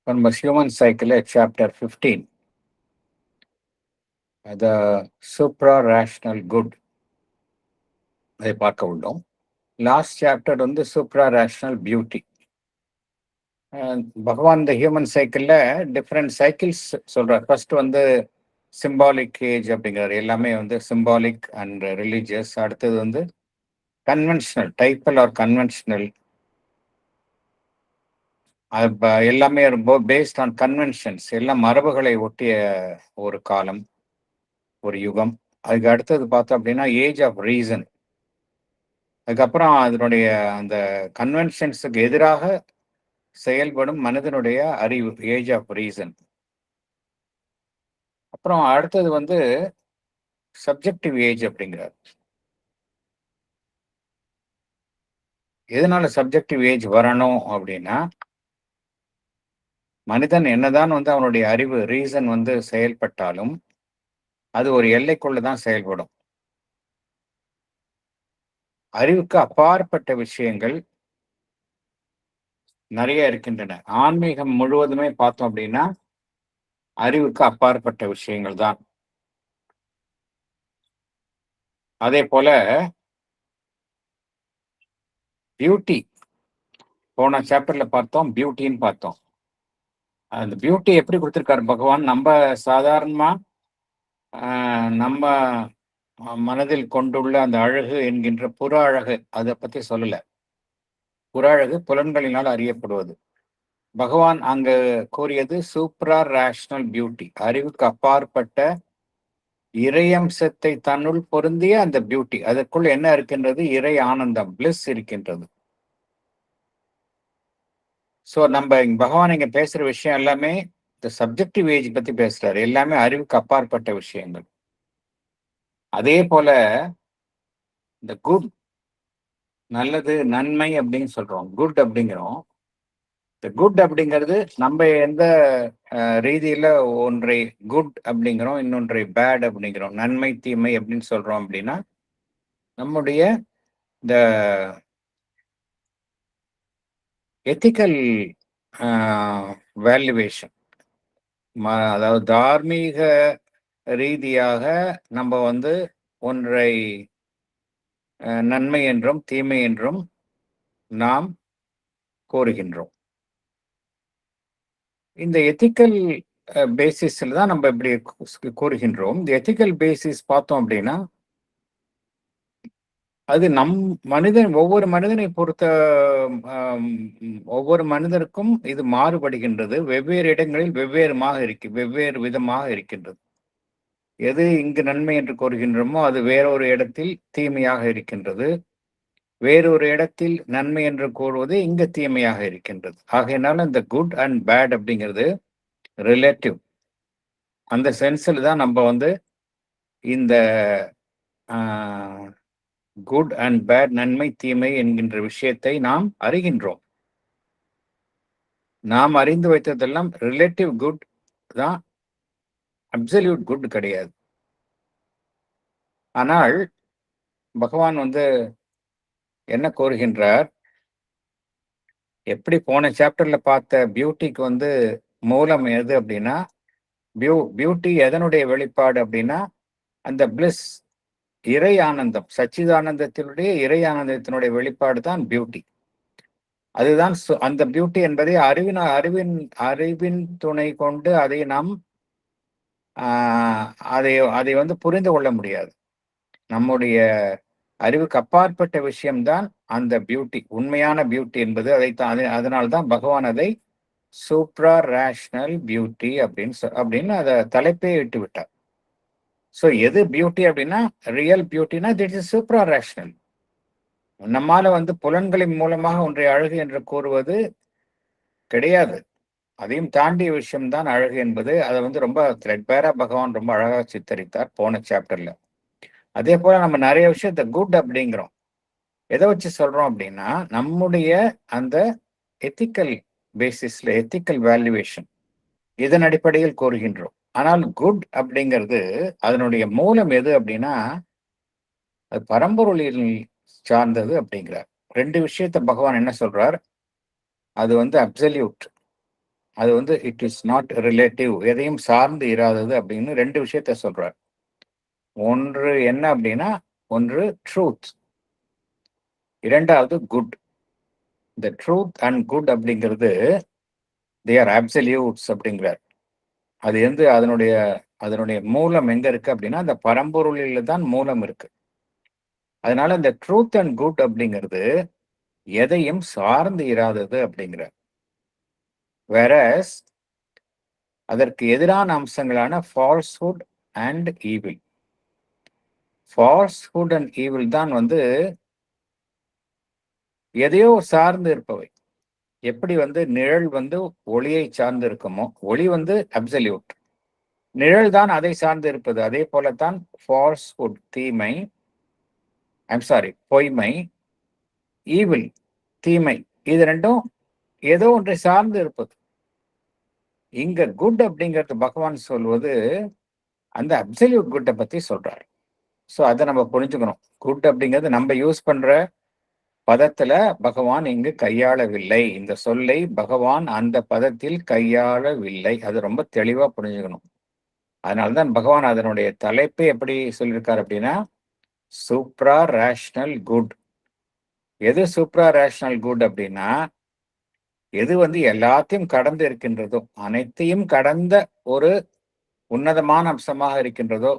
from Human Cycle, chapter 15, the supra-rational good. அதை பார்க்க உள்ளோம். லாஸ்ட் சாப்டர் வந்து சூப்ரா-ரேஷனல் பியூட்டி. பகவான் இந்த ஹியூமன் சைக்கிளில் டிஃப்ரெண்ட் சைக்கிள்ஸ் சொல்கிறார். ஃபர்ஸ்ட் வந்து சிம்பாலிக் ஏஜ் அப்படிங்கிறார். எல்லாமே வந்து சிம்பாலிக் அண்ட் ரிலீஜியஸ். அடுத்தது வந்து கன்வென்ஷனல், டைப்பல் ஆர் கன்வென்ஷனல். எல்லாமே ரொம்ப பேஸ்ட் ஆன் கன்வென்ஷன்ஸ், எல்லாம் மரபுகளை ஒட்டிய ஒரு காலம், ஒரு யுகம். அதுக்கு அடுத்தது பார்த்தோம் அப்படின்னா ஏஜ் ஆஃப் ரீசன். அதுக்கப்புறம் அதனுடைய அந்த கன்வென்ஷன்ஸுக்கு எதிராக செயல்படும் மனிதனுடைய அறிவு, ஏஜ் ஆஃப் ரீசன். அப்புறம் அடுத்தது வந்து சப்ஜெக்டிவ் ஏஜ் அப்படிங்கிறார். எதனால சப்ஜெக்டிவ் ஏஜ் வரணும் அப்படின்னா, மனிதன் என்னதான் வந்து அவனுடைய அறிவு, ரீசன் வந்து செயல்பட்டாலும் அது ஒரு எல்லைக்குள்ள தான் செயல்படும். அறிவுக்கு அப்பாற்பட்ட விஷயங்கள் நிறைய இருக்கின்றன. ஆன்மீகம் முழுவதுமே பார்த்தோம் அப்படின்னா அறிவுக்கு அப்பாற்பட்ட விஷயங்கள் தான். அதே போல பியூட்டி, போன சாப்டர்ல பார்த்தோம், பியூட்டின்னு பார்த்தோம். அந்த பியூட்டி எப்படி கொடுத்திருக்காரு பகவான்? நம்ம சாதாரணமா நம்ம மனதில் கொண்டுள்ள அந்த அழகு என்கின்ற புற அழகு, அதை பத்தி சொல்லல. புற அழகு புலன்களினால் அறியப்படுவது. பகவான் அங்கு கூறியது சூப்ரா ரேஷனல் பியூட்டி, அறிவுக்கு அப்பாற்பட்ட இறையம்சத்தை தன்னுள் பொருந்திய அந்த பியூட்டி. அதற்குள் என்ன இருக்கின்றது? இறை ஆனந்தம், பிளிஸ் இருக்கின்றது. ஸோ நம்ம பகவான் இங்க பேசுற விஷயம் எல்லாமே இந்த சப்ஜெக்டிவ் ஏஜ் பத்தி பேசுறாரு. எல்லாமே அறிவுக்கு அப்பாற்பட்ட விஷயங்கள். அதே போல இந்த குட், நல்லது, நன்மை அப்படின்னு சொல்றோம், குட் அப்படிங்கிறோம். இந்த குட் அப்படிங்கிறது நம்ம எந்த ரீதியில ஒன்றை குட் அப்படிங்கிறோம், இன்னொன்றை பேட் அப்படிங்கிறோம், நன்மை தீமை அப்படின்னு சொல்றோம் அப்படின்னா, நம்முடைய இந்த எத்திக்கல் வேல்யூவேஷன், அதாவது தார்மீக ரீதியாக நம்ம வந்து ஒன்றை நன்மை என்றும் தீமை என்றும் நாம் கோருகின்றோம். இந்த எத்திக்கல் பேசிஸ்ல தான் நம்ம இப்படி கூறுகின்றோம். இந்த எத்திக்கல் பேசிஸ் பார்த்தோம் அப்படின்னா அது ஒவ்வொரு மனிதனை பொறுத்த ஒவ்வொரு மனிதருக்கும் இது மாறுபடுகின்றது. வெவ்வேறு இடங்களில் வெவ்வேறு விதமாக இருக்கின்றது. எது இங்கு நன்மை என்று கூறுகின்றோமோ அது வேறொரு இடத்தில் தீமையாக இருக்கின்றது. வேறொரு இடத்தில் நன்மை என்று கூறுவது இங்கு தீமையாக இருக்கின்றது. ஆகையினால இந்த குட் அண்ட் பேட் அப்படிங்கிறது ரிலேட்டிவ். அந்த சென்ஸில் தான் நம்ம வந்து இந்த குட் அண்ட் பேட், நன்மை தீமை என்கின்ற விஷயத்தை நாம் அறிகின்றோம். நாம் அறிந்து வைத்ததெல்லாம் ரிலேட்டிவ் குட் தான், அப்சல்யூட் குட் கிடையாது. ஆனால் பகவான் வந்து என்ன கோருகின்றார்? எப்படி போன சாப்டர்ல பார்த்த பியூட்டிக்கு வந்து மூலம் எது அப்படின்னா, பியூட்டி எதனுடைய வெளிப்பாடு அப்படின்னா அந்த பிளிஸ், இறை ஆனந்தம், சச்சிதானந்தத்தினுடைய இறை ஆனந்தத்தினுடைய வெளிப்பாடு தான் பியூட்டி. அதுதான் அந்த பியூட்டி என்பதை அறிவின் துணை கொண்டு அதை நாம் அதை வந்து புரிந்து கொள்ள முடியாது. நம்முடைய அறிவுக்கு அப்பாற்பட்ட விஷயம்தான் அந்த பியூட்டி, உண்மையான பியூட்டி என்பது. அதனால்தான் பகவான் அதை சூப்ரா ரேஷனல் பியூட்டி அப்படின்னு அதை தலைப்பே விட்டு விட்டார். ஸோ எது பியூட்டி அப்படின்னா, ரியல் பியூட்டினா திட் இஸ் சூப்ரா ரேஷனல். நம்மால வந்து புலன்களின் மூலமாக ஒன்றை அழகு என்று கூறுவது கிடையாது. அதையும் தாண்டிய விஷயம்தான் அழகு என்பது. அதை வந்து ரொம்ப த்ரெட்பேரா பகவான் ரொம்ப அழகாக சித்தரித்தார் போன சாப்டர்ல. அதே போல நம்ம நிறைய விஷயத்த குட் அப்படிங்கிறோம். எதை வச்சு சொல்றோம் அப்படின்னா, நம்முடைய அந்த எத்திக்கல் பேசிஸ்ல, எத்திக்கல் வேல்யூவேஷன், இதன் அடிப்படையில் கூறுகின்றோம். ஆனால் குட் அப்படிங்கிறது அதனுடைய மூலம் எது அப்படின்னா, அது பரம்பொருளில் சார்ந்தது அப்படிங்கிறார். ரெண்டு விஷயத்த பகவான் என்ன சொல்றார்? அது வந்து அப்சல்யூட், அது வந்து இட் இஸ் நாட் ரிலேட்டிவ், எதையும் சார்ந்து இராதது அப்படின்னு ரெண்டு விஷயத்த சொல்றார். ஒன்று என்ன அப்படின்னா, ஒன்று ட்ரூத், இரண்டாவது குட். இந்த ட்ரூத் அண்ட் குட் அப்படிங்கிறது தே ஆர் அப்சல்யூட்ஸ் அப்படிங்கிறார். அது வந்து அதனுடைய அதனுடைய மூலம் எங்க இருக்கு அப்படின்னா, அந்த பரம்பொருளில தான் மூலம் இருக்கு. அதனால இந்த ட்ரூத் அண்ட் குட் அப்படிங்கிறது எதையும் சார்ந்து இராதது அப்படிங்கிறார். வேறஸ் அதற்கு எதிரான அம்சங்களான falsehood and evil. Falsehood and evil தான் வந்து எதையோ சார்ந்து இருப்பவை. எப்படி வந்து நிழல் வந்து ஒளியை சார்ந்து இருக்குமோ, ஒளி வந்து அப்சல்யூட், நிழல் தான் அதை சார்ந்து இருப்பது. அதே போலத்தான் ஃபால்ஸ்ஹுட் தீமை, பொய்மை, ஈவில் தீமை, இது ரெண்டும் ஏதோ ஒன்றை சார்ந்து இருப்பது. இங்க குட் அப்படிங்கிறது பகவான் சொல்வது அந்த அப்சல்யூட் குட்டை பத்தி சொல்றாரு. ஸோ அதை நம்ம புரிஞ்சுக்கணும். குட் அப்படிங்கிறது நம்ம யூஸ் பண்ற பதத்துல பகவான் இங்கு கையாளவில்லை. இந்த சொல்லை பகவான் அந்த பதத்தில் கையாளவில்லை. அது ரொம்ப தெளிவா புரிஞ்சுக்கணும். அதனால்தான் பகவான் அதனுடைய தலைப்பை எப்படி சொல்லியிருக்காரு அப்படின்னா, சூப்ரா ரேஷனல் குட். எது சூப்ரா ரேஷனல் குட் அப்படின்னா, எது வந்து எல்லாத்தையும் கடந்து இருக்கின்றதோ, அனைத்தையும் கடந்த ஒரு உன்னதமான அம்சமாக இருக்கின்றதோ,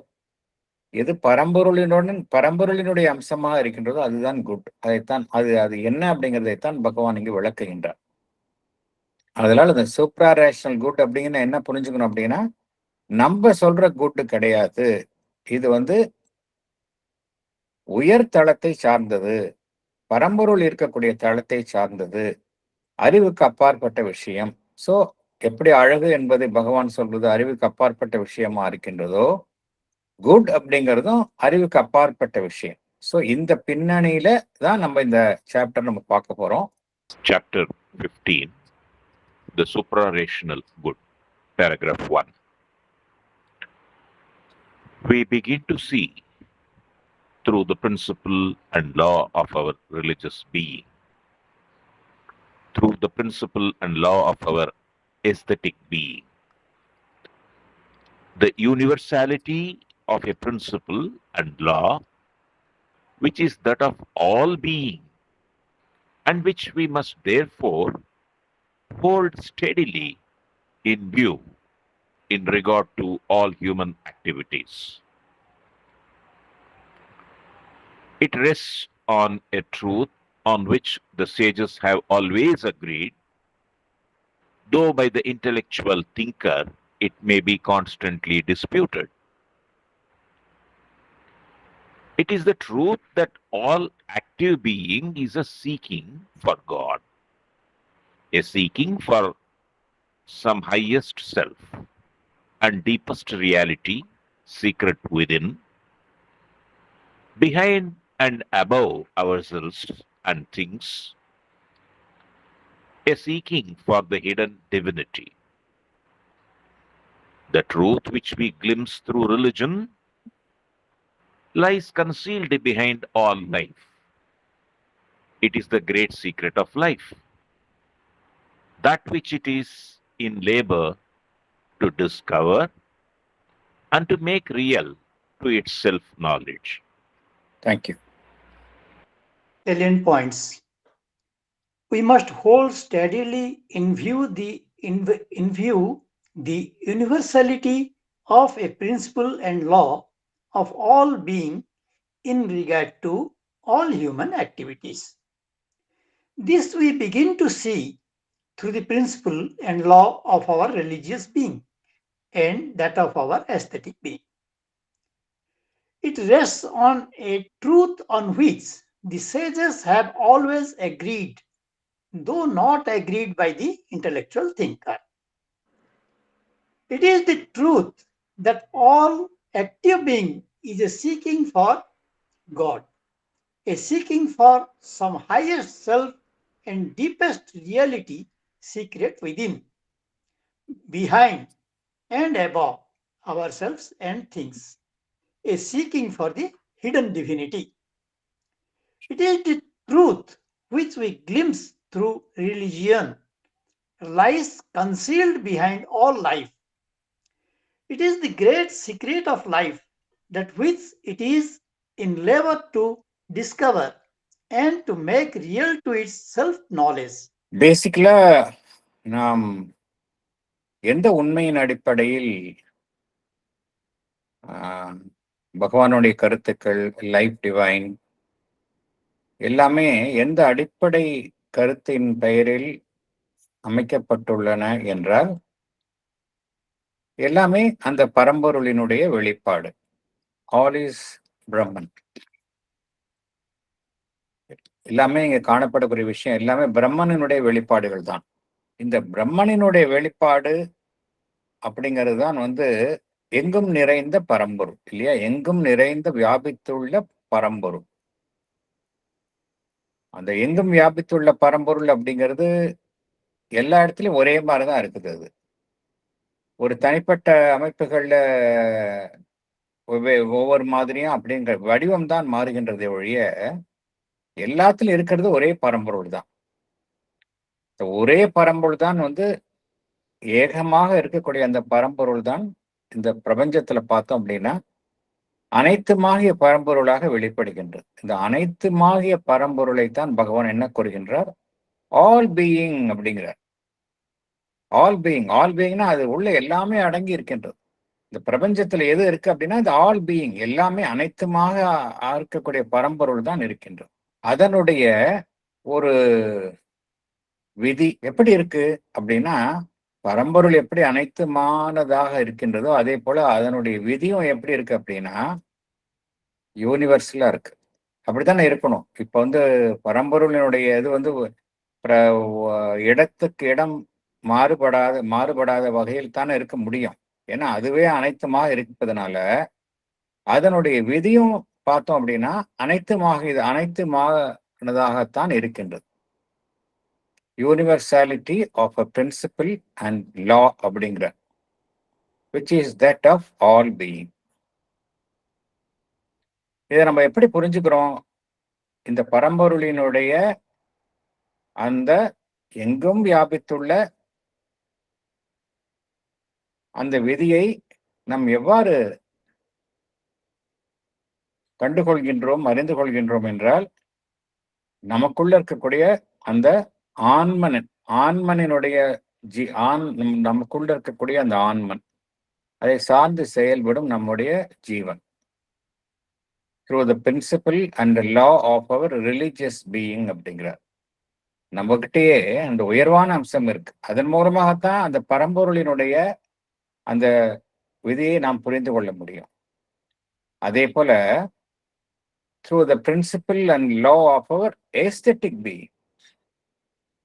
எது பரம்பொருளினுடைய அம்சமாக இருக்கின்றதோ அதுதான் குட். அதைத்தான் அது அது என்ன அப்படிங்கிறதைத்தான் பகவான் இங்கு விளக்குகின்றார். அதனால இந்த சூப்ரா ரேஷனல் குட் அப்படிங்கிற என்ன புரிஞ்சுக்கணும் அப்படின்னா, நம்ம சொல்ற குட் கிடையாது. இது வந்து உயர் தளத்தை சார்ந்தது, பரம்பொருள் இருக்கக்கூடிய தளத்தை சார்ந்தது, அறிவுக்கு அப்பாற்பட்ட விஷயம். சோ எப்படி அழகு என்பதை பகவான் சொல்றது அறிவுக்கு அப்பாற்பட்ட விஷயமா இருக்கின்றதோ, குட் அப்படிங்கிறதும் அறிவுக்கு அப்பாற்பட்ட விஷயம். ஸோ இந்த பின்னணியில தான் நம்ம இந்த சாப்டர் நம்ம பார்க்க போறோம். Chapter 15, The Suprarational Good, paragraph 1. We begin to see through the principle and law of our religious being, through the principle and law of our aesthetic being, the universality of a principle and law which is that of all being, and which we must therefore hold steadily in view in regard to all human activities. It rests on a truth on which the sages have always agreed, though by the intellectual thinker it may be constantly disputed. It is the truth that all active being is a seeking for God, a seeking for some highest self and deepest reality secret within, behind and above ourselves and things, a seeking for the hidden divinity. The truth which we glimpse through religion lies concealed behind all life. It is the great secret of life, that which it is in labor to discover and to make real to its self-knowledge. Thank you. Salient points. We must hold steadily in view the universality of a principle and law of all being in regard to all human activities. This we begin to see through the principle and law of our religious being and that of our aesthetic being. It rests on a truth on which the sages have always agreed, though not agreed by the intellectual thinker. It is the truth that all active being is a seeking for God, a seeking for some higher self and deepest reality secret within, behind and above ourselves and things, a seeking for the hidden divinity. It is the truth which we glimpse through religion, lies concealed behind all life. It is the great secret of life that which it is endeavored to discover and to make real to its self-knowledge. பேசிக்கலா நாம் எந்த உண்மையின் அடிப்படையில் பகவானுடைய கருத்துக்கள், life divine எல்லாமே எந்த அடிப்படை கருத்தின் பெயரில் அமைக்கப்பட்டுள்ளன என்றால் எல்லாமே அந்த பரம்பொருளினுடைய வெளிப்பாடு. ஆல் இஸ் பிரம்மன். எல்லாமே இங்க காணப்படக்கூடிய விஷயம் எல்லாமே பிரம்மனினுடைய வெளிப்பாடுகள் தான். இந்த பிரம்மனினுடைய வெளிப்பாடு அப்படிங்கிறது தான் எங்கும் நிறைந்த பரம்பொருள் இல்லையா? எங்கும் நிறைந்த வியாபித்துள்ள பரம்பொருள். அந்த எங்கும் வியாபித்துள்ள பரம்பொருள் அப்படிங்கிறது எல்லா இடத்துலயும் ஒரே மாதிரிதான் இருக்குது. அது ஒரு தனிப்பட்ட அமைப்புகள்ல ஒவ்வொரு மாதிரியும் அப்படிங்கிற வடிவம் தான் மாறுகின்றதை ஒழிய எல்லாத்துலயும் இருக்கிறது ஒரே பரம்பொருள் தான். ஒரே பரம்பொருள் தான் ஏகமாக இருக்கக்கூடிய அந்த பரம்பொருள் தான் இந்த பிரபஞ்சத்துல பார்த்தோம் அப்படின்னா அனைத்துமாகிய பரம்பொருளாக வெளிப்படுகின்றது. இந்த அனைத்துமாகிய பரம்பொருளைத்தான் பகவான் என்ன கூறுகின்றார்? ஆல் பீயிங் அப்படிங்கிறார். All being. ஆல் பீயிங்னா அது உள்ள எல்லாமே அடங்கி இருக்கின்றது. இந்த பிரபஞ்சத்துல எது இருக்கு அப்படின்னா இந்த ஆல் பீயிங், எல்லாமே அனைத்துமாக இருக்கக்கூடிய பரம்பொருள் தான் இருக்கின்றது. அதனுடைய ஒரு விதி எப்படி இருக்கு அப்படின்னா, பரம்பொருள் எப்படி அனைத்துமானதாக இருக்கின்றதோ அதே போல அதனுடைய விதியும் எப்படி இருக்கு அப்படின்னா யூனிவர்சலா இருக்கு. அப்படித்தானே இருக்கணும். இப்ப பரம்பொருளினுடைய இது இடத்துக்கு இடம் மாறுபடாத வகையில் தானே இருக்க முடியும். ஏன்னா அதுவே அனைத்துமாக இருப்பதனால அதனுடைய விதியும் பார்த்தோம் அப்படின்னா அனைத்துமானதாகத்தான் இருக்கின்றது. Universality of a principle and law அப்படிங்கிற which is that of all being. இதை நம்ம எப்படி புரிஞ்சுக்கிறோம்? இந்த பரம்பொருளினுடைய அந்த எங்கும் வியாபித்துள்ள அந்த விதியை நாம் எவ்வாறு கண்டுகொள்கின்றோம், அறிந்து கொள்கின்றோம் என்றால் நமக்குள்ள இருக்கக்கூடிய அந்த ஆன்மனினுடைய நமக்குள்ள இருக்கக்கூடிய அந்த ஆன்மன், அதை சார்ந்து செயல்படும் நம்முடைய ஜீவன், through the principle and the law of our religious being அப்படிங்கிறார். நம்மகிட்டயே அந்த உயர்வான அம்சம் இருக்கு. அதன் மூலமாகத்தான் அந்த பரம்பொருளினுடைய அந்த விதியை நாம் புரிந்து கொள்ள முடியும். அதே போல through the principle and law of our aesthetic being,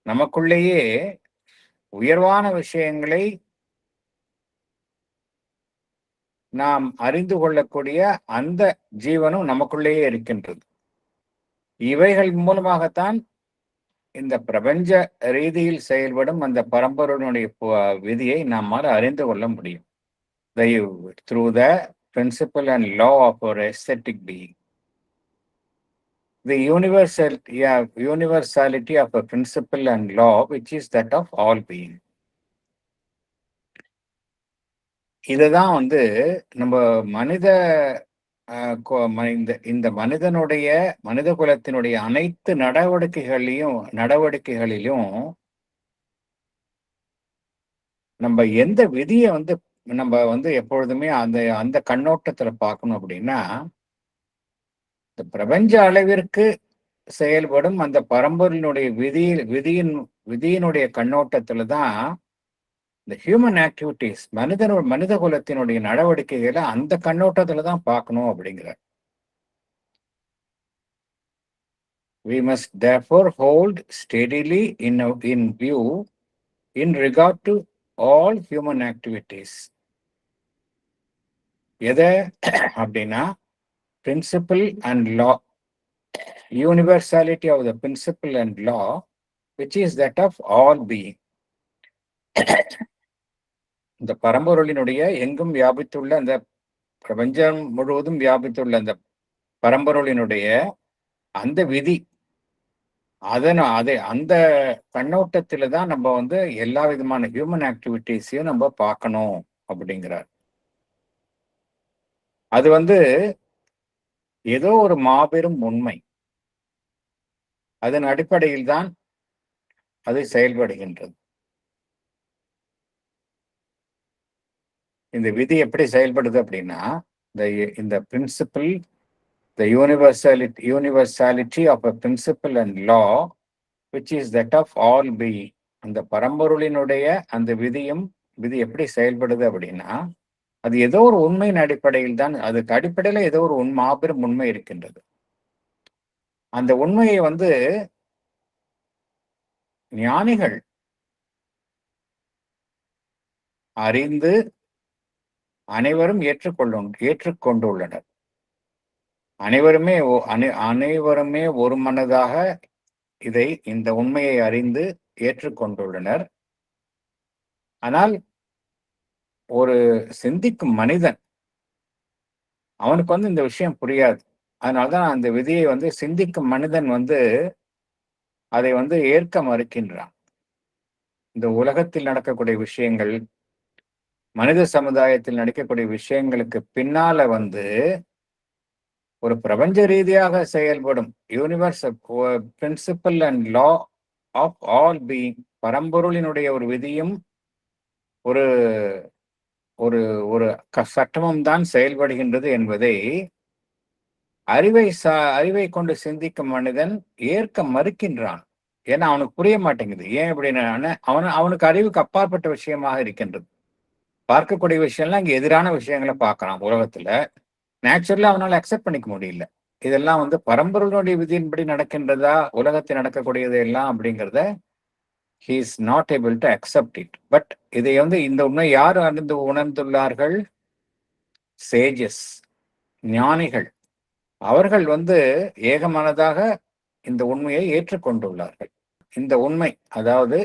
நமக்குள்ளேயே உயர்வான விஷயங்களை நாம் அறிந்து கொள்ளக்கூடிய அந்த ஜீவனும் நமக்குள்ளேயே இருக்கின்றது. இவைகள் மூலமாகத்தான் இந்த பிரபஞ்ச ரீதியில் செயல்படும் அந்த பரம்பொருளினுடைய விதியை நம்மால் அறிந்து கொள்ள முடியும். Through the principle and law of our aesthetic being. The universality of a principle and law which is that of all being. இதுதான் நம்ம இந்த மனித குலத்தினுடைய அனைத்து நடவடிக்கைகளிலும் நம்ம எந்த விதியை நம்ம எப்பொழுதுமே அந்த கண்ணோட்டத்துல பார்க்கணும் அப்படின்னா, இந்த பிரபஞ்ச அளவிற்கு செயல்படும் அந்த பரம்பொருளினுடைய விதியினுடைய கண்ணோட்டத்துல தான் இந்த ஹியூமன் ஆக்டிவிட்டிஸ், மனித குலத்தினுடைய நடவடிக்கைகளை அந்த கண்ணோட்டத்துல தான் பார்க்கணும் அப்படிங்கிறார். We must therefore hold steadily in view in regard to all human activities. எதை அப்படின்னா principle and law, universality of the principle and law which is that of all being. இந்த பரம்பொருளினுடைய எங்கும் வியாபித்துள்ள அந்த பிரபஞ்சம் முழுவதும் வியாபித்துள்ள அந்த பரம்பொருளினுடைய அந்த விதி, அந்த கண்ணோட்டத்துல தான் நம்ம வந்து எல்லா விதமான ஹியூமன் ஆக்டிவிட்டிஸையும் நம்ம பார்க்கணும் அப்படிங்கிறார். அது வந்து ஏதோ ஒரு மாபெரும் உண்மை, அதன் அடிப்படையில் தான் அது செயல்படுகின்றது. இந்த விதி எப்படி செயல்படுது அப்படின்னா, இந்த principle, the universality of a principle and law which is that of all being. அந்த பரம்பொருளினுடைய அந்த விதி எப்படி செயல்படுது அப்படின்னா, அது ஏதோ ஒரு உண்மையின் அடிப்படையில் தான், அதுக்கு அடிப்படையில ஏதோ ஒரு மாபெரும் உண்மை இருக்கின்றது. அந்த உண்மையை வந்து ஞானிகள் அறிந்து அனைவரும் ஏற்றுக்கொண்டுள்ளனர். அனைவருமே ஒரு மனதாக இந்த உண்மையை அறிந்து ஏற்றுக்கொண்டுள்ளனர். ஆனால் ஒரு சிந்திக்கும் மனிதன், அவனுக்கு வந்து இந்த விஷயம் புரியாது. அதனால்தான் அந்த விதியை வந்து சிந்திக்கும் மனிதன் வந்து அதை வந்து ஏற்க மறுக்கின்றான். இந்த உலகத்தில் நடக்கக்கூடிய விஷயங்கள், மனித சமுதாயத்தில் நடக்கக்கூடிய விஷயங்களுக்கு பின்னால வந்து ஒரு பிரபஞ்ச ரீதியாக செயல்படும் universal principle and law of all being, பரம்பொருளினுடைய ஒரு விதியும் ஒரு ஒரு ஒரு சட்டமும் தான் செயல்படுகின்றது என்பதை அறிவை கொண்டு சிந்திக்கும் மனிதன் ஏற்க மறுக்கின்றான். ஏன்னா அவனுக்கு புரிய மாட்டேங்குது. ஏன் அப்படின்னா, அவனுக்கு அறிவுக்கு அப்பாற்பட்ட விஷயமாக இருக்கின்றது. பார்க்கக்கூடிய விஷயம்லாம் இங்க எதிரான விஷயங்களை பார்க்கறான். உலகத்துல நேச்சுரலா அவனால அக்செப்ட் பண்ணிக்க முடியல. இதெல்லாம் வந்து பரம்பொருளுடைய விதியின்படி நடக்கின்றதா, உலகத்தில் நடக்கக்கூடியது எல்லாம் அப்படிங்கிறத he is not able to accept it. But இதை வந்து இந்த உண்மை யார் உணர்ந்துள்ளார்கள்? சேஜஸ், ஞானிகள். அவர்கள் வந்து ஏகமனதாக இந்த உண்மையை ஏற்றுக்கொண்டுள்ளார்கள். இந்த உண்மை, அதாவது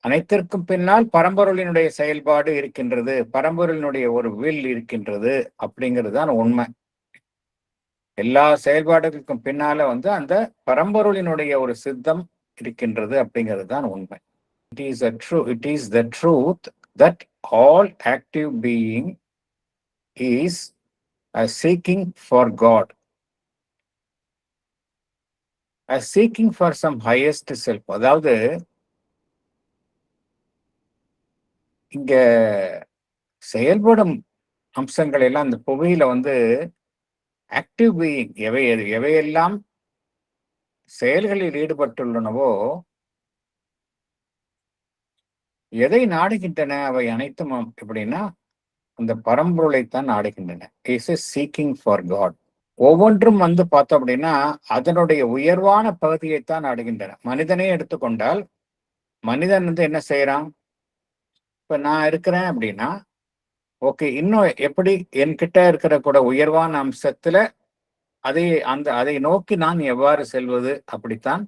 அனைத்திற்கும் பின்னால் பரம்பொருளினுடைய செயல்பாடு இருக்கின்றது, பரம்பொருளினுடைய ஒரு வில் இருக்கின்றது அப்படிங்கிறது தான் உண்மை. எல்லா செயல்பாடுகளுக்கும் பின்னால வந்து அந்த பரம்பொருளினுடைய ஒரு சித்தம் இருக்கின்றது அப்படிங்கிறது தான் உண்மை. It is the truth that all active being is seeking for God, seeking for some highest self. அதாவது இங்க செயல்படும் அம்சங்கள் எல்லாம் இந்த புகையில வந்து ஆக்டிவ் பீயிங் எவையெல்லாம் செயல்களில் ஈடுபட்டுள்ளனவோ, எதை நாடுகின்றன அவை அனைத்தும் எப்படின்னா அந்த பரம்பொருளைத்தான் நாடுகின்றன. Is seeking for God. ஒவ்வொன்றும் வந்து பார்த்தோம் அப்படின்னா அதனுடைய உயர்வான பகுதியைத்தான் நாடுகின்றன. மனிதனே எடுத்துக்கொண்டால் மனிதன் வந்து என்ன செய்யறான்? இப்ப நான் இருக்கிறேன் அப்படின்னா, ஓகே, இன்னும் எப்படி என்கிட்ட இருக்கிற கூட உயர்வான அம்சத்துல அதை நோக்கி நான் எவ்வாறு செல்வது, அப்படித்தான்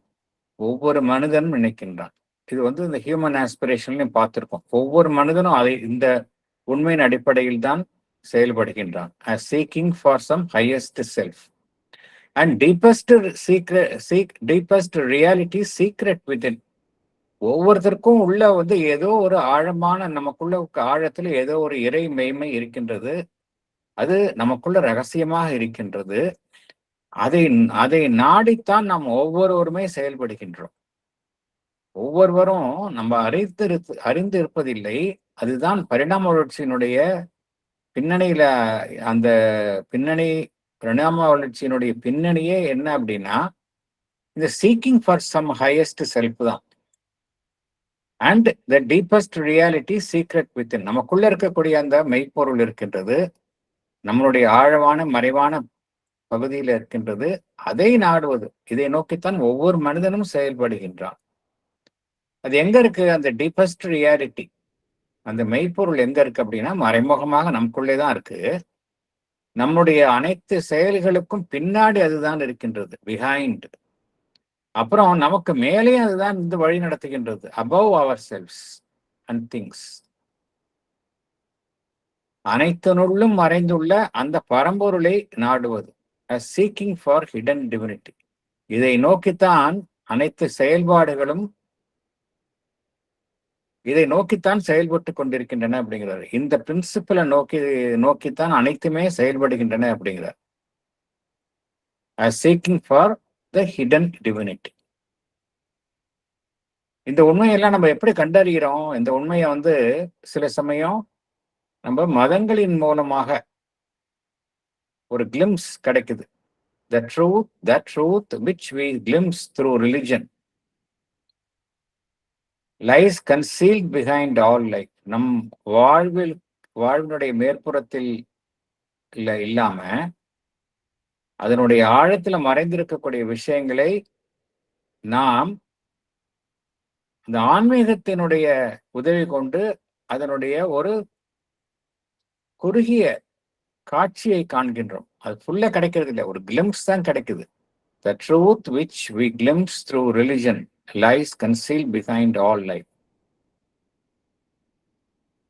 ஒவ்வொரு மனிதனும் நினைக்கின்றான். இது வந்து இந்த ஹியூமன் ஆஸ்பிரேஷன்லையும் பார்த்திருக்கோம். ஒவ்வொரு மனிதனும் இந்த உண்மையின் அடிப்படையில் தான் செயல்படுகின்றான். seeking for some highest self and deepest reality secret within. ஒவ்வொருத்தருக்கும் உள்ள வந்து ஏதோ ஒரு ஆழமான, நமக்குள்ள ஆழத்துல ஏதோ ஒரு இறை மெய்மை இருக்கின்றது. அது நமக்குள்ள ரகசியமாக இருக்கின்றது. அதை நாடித்தான் நாம் ஒவ்வொருவருமே செயல்படுகின்றோம். ஒவ்வொருவரும் நம்ம அறிந்து இருப்பதில்லை. அதுதான் பரிணாம வளர்ச்சியினுடைய பின்னணியில, அந்த பரிணாம வளர்ச்சியினுடைய பின்னணியே என்ன அப்படின்னா இந்த seeking for some highest self தான். And the deepest reality secret within. நமக்குள்ள இருக்கக்கூடிய அந்த மெய்ப்பொருள் இருக்கின்றது, நம்மளுடைய ஆழமான மறைவான பகுதியில் இருக்கின்றது. அதை நாடுவது, இதை நோக்கித்தான் ஒவ்வொரு மனிதனும் செயல்படுகின்றான். அது எங்க இருக்கு? அந்த டீப்பஸ்ட் ரியாலிட்டி, அந்த மெய்ப்பொருள் எங்க இருக்கு அப்படின்னா மறைமுகமாக நமக்குள்ளேதான் இருக்கு. நம்முடைய அனைத்து செயல்களுக்கும் பின்னாடி அதுதான் இருக்கின்றது, பிஹைண்ட். அப்புறம் நமக்கு மேலே அதுதான் இந்த வழி நடத்துகின்றது, above ourselves and things. அனைத்தினுள்ளும் மறைந்துள்ள அந்த பரம்பொருளை நாடுவது, seeking for hidden divinity. இதை நோக்கித்தான் அனைத்து செயல்பாடுகளும் இதை நோக்கித்தான் செயல்பட்டு கொண்டிருக்கின்றன அப்படிங்கிறார். இந்த பிரின்சிபலை நோக்கித்தான் அனைத்துமே செயல்படுகின்றன அப்படிங்கிறார். seeking for the hidden divinity. இந்த உண்மையெல்லாம் நம்ம எப்படி கண்டறிகிறோம்? இந்த உண்மையை சில சமயம் நம்ம மதங்களின் மூலமாக ஒரு கிளிம்ஸ் கிடைக்குது. The truth which we glimpse through religion lies concealed behind all life. நம் வாழ்வினுடைய மேற்புறத்தில் இல்லாம அதனுடைய ஆழத்துல மறைந்திருக்கக்கூடிய விஷயங்களை நாம் இந்த ஆன்மீகத்தினுடைய உதவி கொண்டு அதனுடைய ஒரு குறுகிய காட்சியை காண்கின்றோம். அது ஃபுல்லா கிடைக்கிறது இல்லை, ஒரு கிளிம்ஸ் தான் கிடைக்குது. The truth which we glimpse through religion lies concealed behind all life.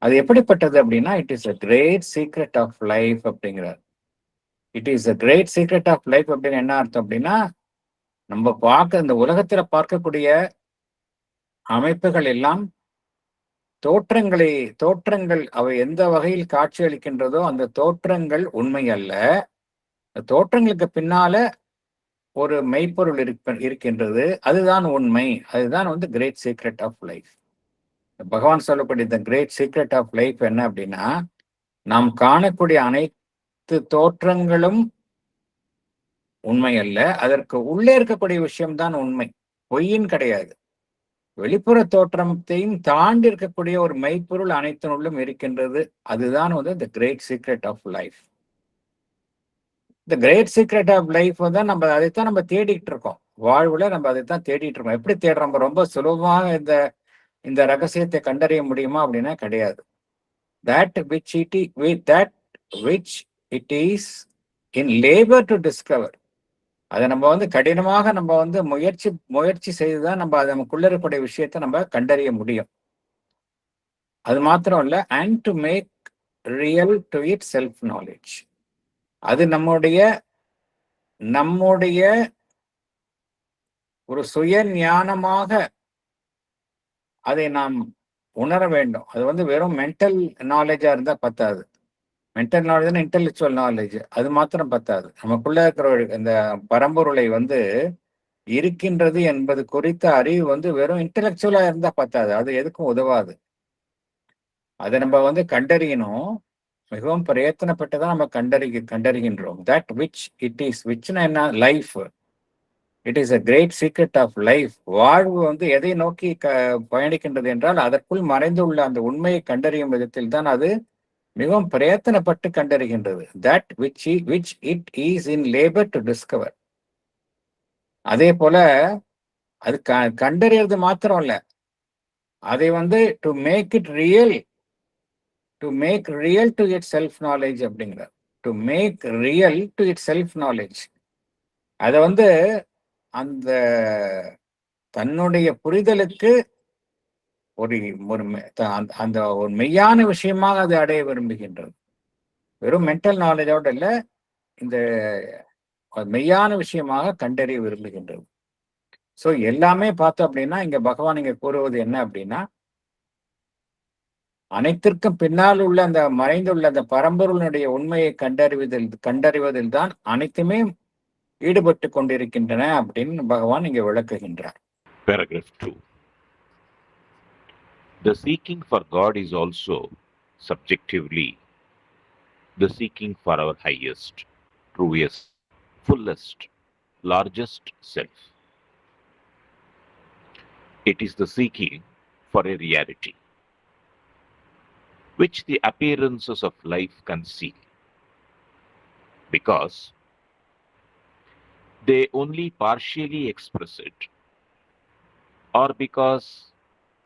அது எப்படிப்பட்டது அப்படின்னா, it is a great secret of life அப்படிங்கிறார். It is a great secret of life அப்படின்னு என்ன அர்த்தம் அப்படின்னா, நம்ம இந்த உலகத்துல பார்க்கக்கூடிய அமைப்புகள் எல்லாம் தோற்றங்கள் அவை எந்த வகையில் காட்சி அளிக்கின்றதோ அந்த தோற்றங்கள் உண்மை அல்ல. தோற்றங்களுக்கு பின்னால ஒரு மெய்ப்பொருள் இருக்கின்றது, அதுதான் உண்மை. அதுதான் கிரேட் சீக்ரெட் ஆஃப் லைஃப். பகவான் சொல்லக்கூடிய இந்த கிரேட் சீக்ரெட் ஆஃப் லைஃப் என்ன அப்படின்னா, நாம் காணக்கூடிய அனைத்து தோற்றங்களும் உண்மை அல்ல, அதற்கு உள்ளே இருக்கக்கூடிய விஷயம்தான் உண்மை, பொய்யின் கிடையாது. வெளிப்புற தோற்றத்தையும் தாண்டி இருக்கக்கூடிய ஒரு மெய்ப்பொருள் அனைத்தினுள்ளும் இருக்கின்றது. அதுதான் the great secret of life. இந்த கிரேட் சீக்ரெட் ஆஃப் லைஃப் நம்ம அதைத்தான் நம்ம தேடிட்டு இருக்கோம். வாழ்வுல நம்ம அதைத்தான் தேடிட்டு இருக்கோம். எப்படி தேடுறோம்? ரொம்ப சுலபமாக இந்த ரகசியத்தை கண்டறிய முடியுமா அப்படின்னா கிடையாது. that which it is in labor to discover. அதை நம்ம கடினமாக நம்ம முயற்சி செய்துதான் நம்ம நமக்குள்ள இருக்கக்கூடிய விஷயத்தை நம்ம கண்டறிய முடியும். அது மாத்திரம் இல்ல, and to make real to it self knowledge. அது நம்முடைய ஒரு சுய ஞானமாக அதை நாம் உணர வேண்டும். அது வெறும் மென்டல் நாலேஜா இருந்தா பத்தாது. மென்டல் நாலேஜ் இன்டெலெக்சுவல் நாலேஜ், அது மாத்திரம் பத்தாது. நமக்குள்ள இருக்கிற இந்த பரம்பொருளை இருக்கின்றது என்பது குறித்த அறிவு வெறும் இன்டெலெக்சுவலா இருந்தா பத்தாது, அது எதுக்கும் உதவாது. அதை நம்ம கண்டறியணும். மிகவும் பிரயத்தனப்பட்டுதான் நம்ம கண்டறிகின்றோம். தட் விச் இட் இஸ், விச்னா என்ன? Life. It is a great secret of life. வாழ்வு எதை நோக்கி பயணிக்கின்றது என்றால் அதற்குள் மறைந்துள்ள அந்த உண்மையை கண்டறியும் விதத்தில் தான் அது மிகவும் பிரயத்தனப்பட்டு கண்டறிகின்றது. That which it is in labor to discover. அதே போல அது கண்டறியறது மாத்திரம் இல்ல, அதை to make it real, to make real to its self knowledge அப்படிங்கிறார். to make real to its self knowledge. அதை அந்த தன்னுடைய புரிதலுக்கு அந்த ஒரு மெய்யான விஷயமாக அது அடைய விரும்புகின்றது. வெறும் மென்டல் நாலேஜோட இல்ல, இந்த மெய்யான விஷயமாக கண்டறிய விரும்புகின்றது. சோ எல்லாமே பார்த்தோம் அப்படின்னா இங்க பகவான் இங்க கூறுவது என்ன அப்படின்னா, அனைத்திற்கும் பின்னால் உள்ள அந்த மறைந்துள்ள அந்த பரம்பொருளுடைய உண்மையை கண்டறிவதில் தான் அனைத்துமே ஈடுபட்டு கொண்டிருக்கின்றன அப்படின்னு பகவான் இங்க விளக்குகின்றார். Paragraph 2. The seeking for God is also subjectively the seeking for our highest, truest, fullest, largest self. It is the seeking for a reality which the appearances of life conceal, because they only partially express it, or because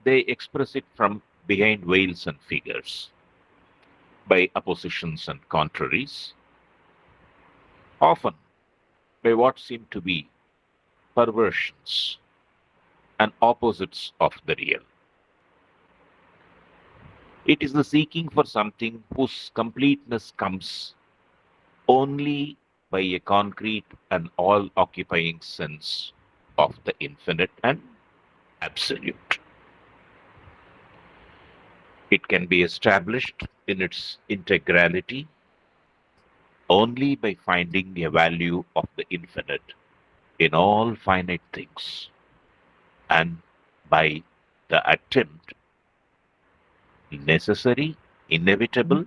they express it from behind veils and figures, by oppositions and contraries, often by what seem to be perversions and opposites of the real. It is the seeking for something whose completeness comes only by a concrete and all-occupying sense of the infinite and absolute. It can be established in its integrality only by finding a value of the infinite in all finite things, and by the attempt, necessary, inevitable,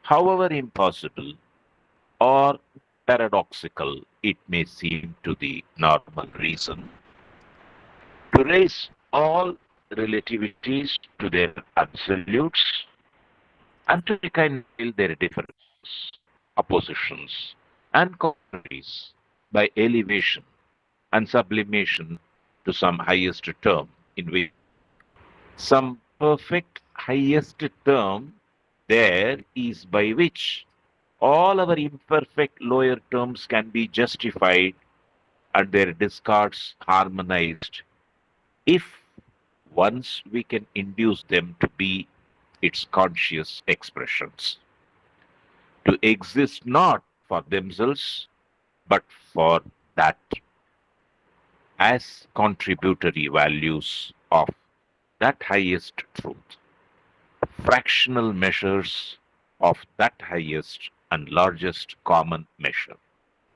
however impossible or paradoxical it may seem to the normal reason, to raise all relativities to their absolutes and to reconcile their differences, oppositions, and contraries by elevation and sublimation to some highest term in which some perfect highest term there is by which all our imperfect lower terms can be justified and their discards harmonized if once we can induce them to be its conscious expressions, to exist not for themselves but for that as contributory values of that highest truth, fractional measures of that highest and largest common measure.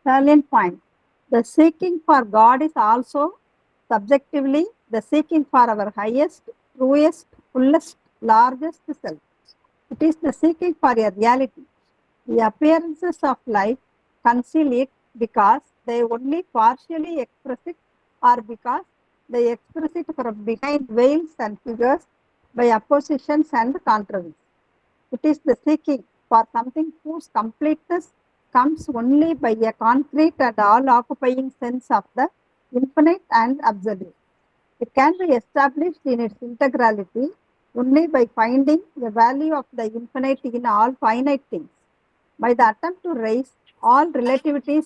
Salient point. The seeking for God is also subjectively the seeking for our highest, truest, fullest, largest self. It is the seeking for a reality. The appearances of life conceal it because they only partially express it, or because they express it from behind veils and figures by oppositions and contraries. It is the seeking for something whose completeness comes only by a concrete and all-occupying sense of the infinite and absolute. It can be established in its integrality only by finding the value of the infinite in all finite things, by the attempt to raise all relativities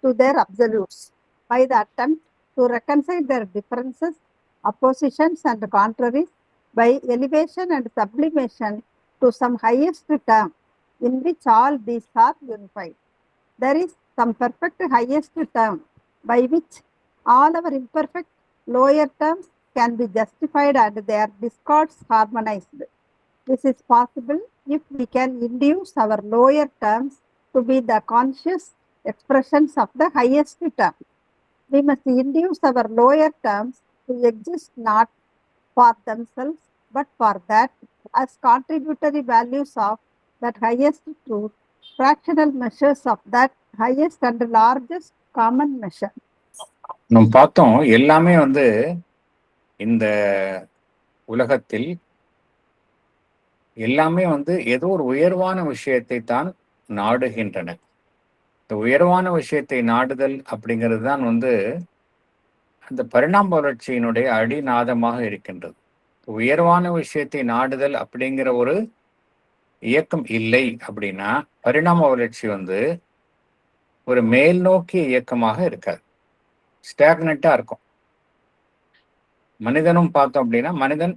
to their absolutes, by the attempt to reconcile their differences, oppositions, and contraries, by elevation and sublimation to some highest term in which all these are unified. There is some perfect highest term by which all our imperfect lower terms can be justified and their discords harmonized. This is possible if we can induce our lower terms to be the conscious expressions of the highest term. We must induce our lower terms to exist not for themselves but for that as contributory values of that highest truth, fractional measures of that highest and largest common measure. நம்ம பார்த்தோம் எல்லாமே இந்த உலகத்தில் எல்லாமே ஏதோ ஒரு உயர்வான விஷயத்தை தான் நாடுகின்றன. இந்த உயர்வான விஷயத்தை நாடுதல் அப்படிங்கிறது தான் அந்த பரிணாம வளர்ச்சியினுடைய அடிநாதமாக இருக்கின்றது. உயர்வான விஷயத்தை நாடுதல் அப்படிங்கிற ஒரு இயக்கம் இல்லை அப்படின்னா பரிணாம வளர்ச்சி ஒரு மேல் நோக்கிய இயக்கமாக இருக்காது, ஸ்டாக்னட்டா இருக்கும். மனிதனும் பார்த்தோம் அப்படின்னா மனிதன்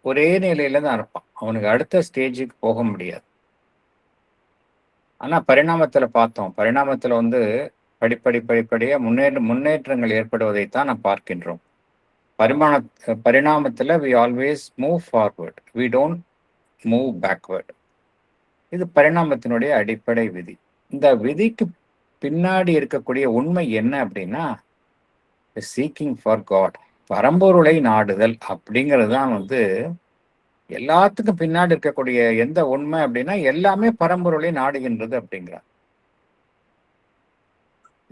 ஒரே நிலையில தான் இருப்பான், அவனுக்கு அடுத்த ஸ்டேஜுக்கு போக முடியாது. ஆனா பரிணாமத்துல பார்த்தோம், பரிணாமத்துல படிப்படியா முன்னேற்றங்கள் ஏற்படுவதைத்தான் நாம் பார்க்கின்றோம். பரிணாமத்துல we always move forward, we don't move backward. இது பரிணாமத்தினுடைய அடிப்படை விதி. இந்த விதிக்கு பின்னாடி இருக்கக்கூடிய உண்மை என்ன அப்படின்னா சீக்கிங் ஃபார் காட், பரம்பொருளை நாடுதல் அப்படிங்கிறது தான் எல்லாத்துக்கும் பின்னாடி இருக்கக்கூடிய எந்த உண்மை அப்படின்னா எல்லாமே பரம்பொருளை நாடுகின்றது அப்படிங்கிறார்.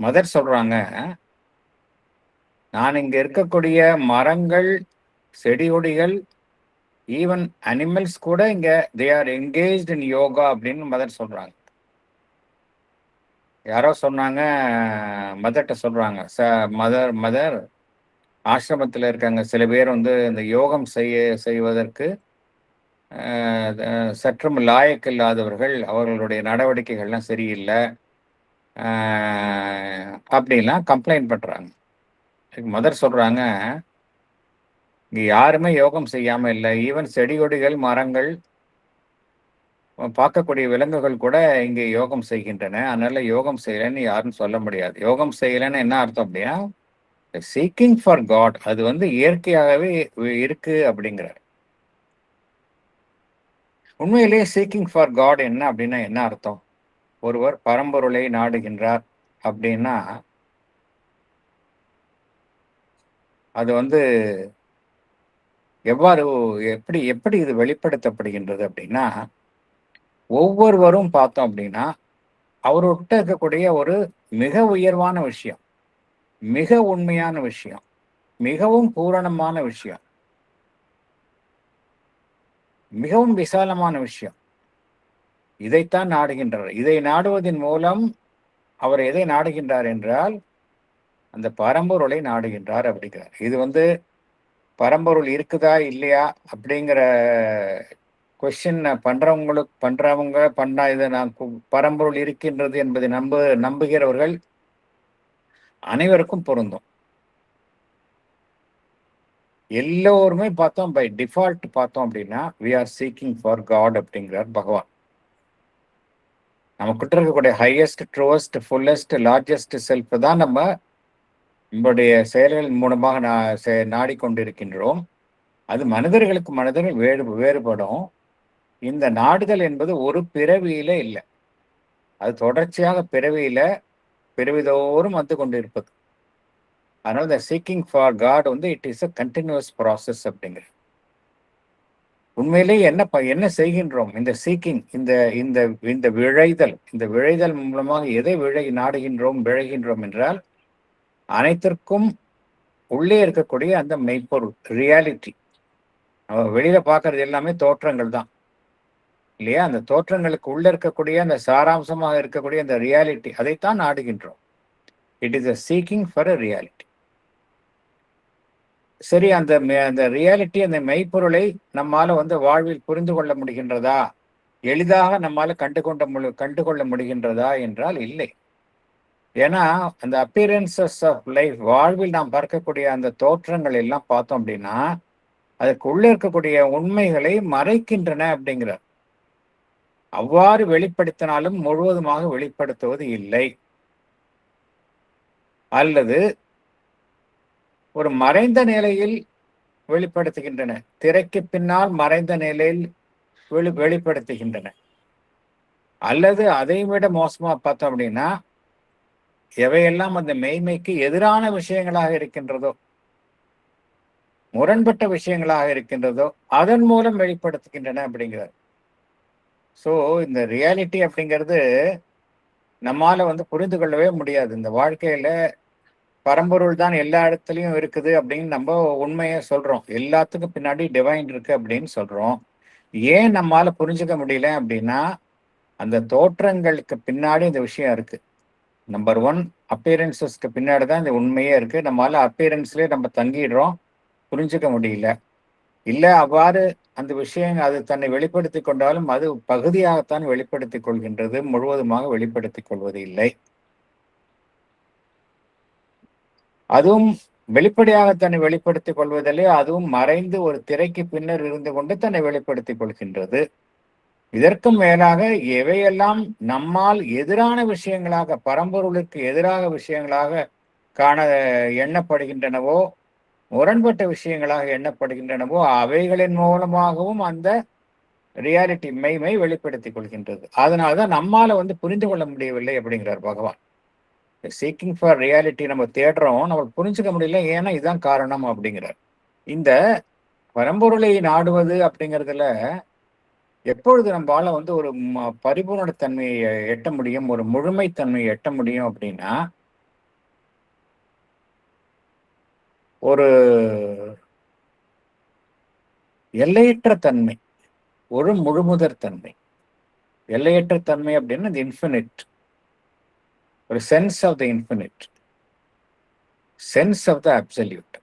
மதர் சொல்றாங்க, நான் இங்க இருக்கக்கூடிய மரங்கள், செடி கொடிகள், ஈவன் அனிமல்ஸ் கூட இங்க தே ஆர் என்கேஜ்ட் இன் யோகா அப்படின்னு மதர் சொல்றாங்க. யாரோ சொன்னாங்க, மதர்கிட்ட சொல்றாங்க, மதர் ஆசிரமத்தில் இருக்காங்க சில பேர் இந்த யோகம் செய்வதற்கு சற்றும் லாயக்கு இல்லாதவர்கள், அவர்களுடைய நடவடிக்கைகள்லாம் சரியில்லை அப்படின்லாம் கம்ப்ளைண்ட் பண்றாங்க. மதர் சொல்றாங்க, இங்க யாருமே யோகம் செய்யாம இல்லை, ஈவன் செடி கொடிகள் மரங்கள் பார்க்கக்கூடிய விலங்குகள் கூட இங்கே யோகம் செய்கின்றன. அதனால யோகம் செய்யலைன்னு யாரும் சொல்ல முடியாது. யோகம் செய்யலைன்னு என்ன அர்த்தம் அப்படின்னா, சீக்கிங் ஃபார் காட் அது வந்து இயற்கையாகவே இருக்கு அப்படிங்கிறார். உண்மையிலேயே சீக்கிங் ஃபார் காட் என்ன அப்படின்னா என்ன அர்த்தம்? ஒருவர் பரம்பொருளை நாடுகின்றார் அப்படின்னா அது வந்து எப்படி எப்படி இது வெளிப்படுத்தப்படுகின்றது அப்படின்னா, ஒவ்வொருவரும் பார்த்தோம் அப்படின்னா அவர்கிட்ட இருக்கக்கூடிய ஒரு மிக உயர்வான விஷயம், மிக உண்மையான விஷயம், மிகவும் பூரணமான விஷயம், மிகவும் விசாலமான விஷயம், இதைத்தான் நாடுகின்றார். இதை நாடுவதன் மூலம் அவர் எதை நாடுகின்றார் என்றால் அந்த பரம்பொருளை நாடுகின்றார் அப்படிங்கிறார். இது வந்து பரம்பொருள் இருக்குதா இல்லையா அப்படிங்கிற கொஸ்டின் பண்றவங்க இதை நான் பரம்பொருள் இருக்கின்றது என்பதை நம்புகிறவர்கள் அனைவருக்கும் பொருந்தும். எல்லோருமே பார்த்தோம் பை டிஃபால்ட் பார்த்தோம் அப்படின்னா we are seeking for God அப்படிங்கிறார் பகவான். நமக்கிட்ட இருக்கக்கூடிய highest, truest, fullest, largest self தான் நம்மளுடைய செயல்களின் மூலமாக நாடிக்கொண்டிருக்கின்றோம். அது மனிதர்கள் வேறுபடும். இந்த நாடுதல் என்பது ஒரு பிறவியில இல்லை, அது தொடர்ச்சியாக பிறவிதோறும் வந்து கொண்டு இருப்பது. அதனால இந்த சீக்கிங் ஃபார் காட் வந்து it is a continuous process அப்படிங்கிற. உண்மையிலேயே என்ன செய்கின்றோம்? இந்த சீக்கிங், இந்த விழைதல் மூலமாக எதை விழைகின்றோம் என்றால் அனைத்திற்கும் உள்ளே இருக்கக்கூடிய அந்த மெய்ப்பொருள் ரியாலிட்டி. நம்ம வெளியில பார்க்கறது எல்லாமே தோற்றங்கள் தான் இல்லையா? அந்த தோற்றங்களுக்கு உள்ள இருக்கக்கூடிய அந்த சாராம்சமாக இருக்கக்கூடிய அந்த ரியாலிட்டி, அதைத்தான் நாடுகின்றோம். It is a seeking for a reality. சரி, அந்த ரியாலிட்டி, அந்த மெய்ப்பொருளை நம்மால வந்து வாழ்வில் புரிந்து கொள்ள முடிகின்றதா? எளிதாக நம்மால கண்டுகொள்ள முடிகின்றதா என்றால் இல்லை. ஏன்னா அந்த அப்பியரன்சஸ் ஆஃப் லைஃப், வாழ்வில் நாம் பார்க்கக்கூடிய அந்த தோற்றங்கள் எல்லாம் பார்த்தோம் அப்படின்னா அதற்கு உள்ள இருக்கக்கூடிய உண்மைகளை மறைக்கின்றன அப்படிங்கிறார். அவ்வாறு வெளிப்படுத்தினாலும் முழுவதுமாக வெளிப்படுத்துவது இல்லை, அல்லது ஒரு மறைந்த நிலையில் வெளிப்படுத்துகின்றன, திரைக்கு பின்னால் மறைந்த நிலையில் வெளிப்படுத்துகின்றன. அல்லது அதை விட மோசமா பார்த்தோம் அப்படின்னா எவையெல்லாம் அந்த மெய்மைக்கு எதிரான விஷயங்களாக இருக்கின்றதோ, முரண்பட்ட விஷயங்களாக இருக்கின்றதோ அதன் மூலம் வெளிப்படுத்துகின்றன அப்படிங்கிறார். ஸோ இந்த ரியாலிட்டி அப்படிங்கிறது நம்மால வந்து புரிந்து கொள்ளவே முடியாது. இந்த வாழ்க்கையில பரம்பொருள் தான் எல்லா இடத்துலையும் இருக்குது அப்படின்னு நம்ம உண்மையை சொல்றோம். எல்லாத்துக்கும் பின்னாடி டிவைன் இருக்கு அப்படின்னு சொல்றோம். ஏன் நம்மால புரிஞ்சுக்க முடியல அப்படின்னா அந்த தோற்றங்களுக்கு பின்னாடி இந்த விஷயம் இருக்கு. நம்பர் 1, அப்பியரன்சஸ்க்கு பின்னாடி தான் இந்த உண்மையே இருக்கு. நம்மளால அப்பியரன்ஸ்லயே நம்ம தங்கிடுறோம், புரிஞ்சுக்க முடியல. இல்லை அவ்வாறு அந்த விஷயம் அது தன்னை வெளிப்படுத்தி கொண்டாலும் அது பகுதியாகத்தான் வெளிப்படுத்திக் கொள்கின்றது, முழுவதுமாக வெளிப்படுத்திக் கொள்வது இல்லை. அதுவும் வெளிப்படையாக தன்னை வெளிப்படுத்திக் கொள்வதில்லை, அதுவும் மறைந்து ஒரு திரைக்கு பின்னர் இருந்து கொண்டு தன்னை வெளிப்படுத்திக் கொள்கின்றது. இதற்கும் மேலாக எவையெல்லாம் நம்மால் எதிரான விஷயங்களாக, பரம்பொருளுக்கு எதிராக விஷயங்களாக எண்ணப்படுகின்றனவோ, முரண்பட்ட விஷயங்களாக எண்ணப்படுகின்றனவோ அவைகளின் மூலமாகவும் அந்த ரியாலிட்டி மெய்மை வெளிப்படுத்திக் கொள்கின்றது. அதனாலதான் நம்மால வந்து புரிந்து கொள்ள முடியவில்லை அப்படிங்கிறார் பகவான். சீக்கிங் ஃபார் ரியாலிட்டி நம்ம தேடுறோம், நம்ம புரிஞ்சுக்க முடியல, ஏன்னா இதுதான் காரணம் அப்படிங்கிறார். இந்த பரம்பொருளை நாடுவது அப்படிங்கிறதுல எப்பொழுது நம்மளால வந்து ஒரு பரிபூர்ணத்தன்மையை எட்ட முடியும், ஒரு முழுமைத்தன்மையை எட்ட முடியும் அப்படின்னா ஒரு எல்லையற்ற தன்மை, ஒரு முழுமுதற் தன்மை. எல்லையற்ற தன்மை அப்படின்னா இந்த இன்ஃபினிட், ஒரு sense of the infinite, sense of the absolute.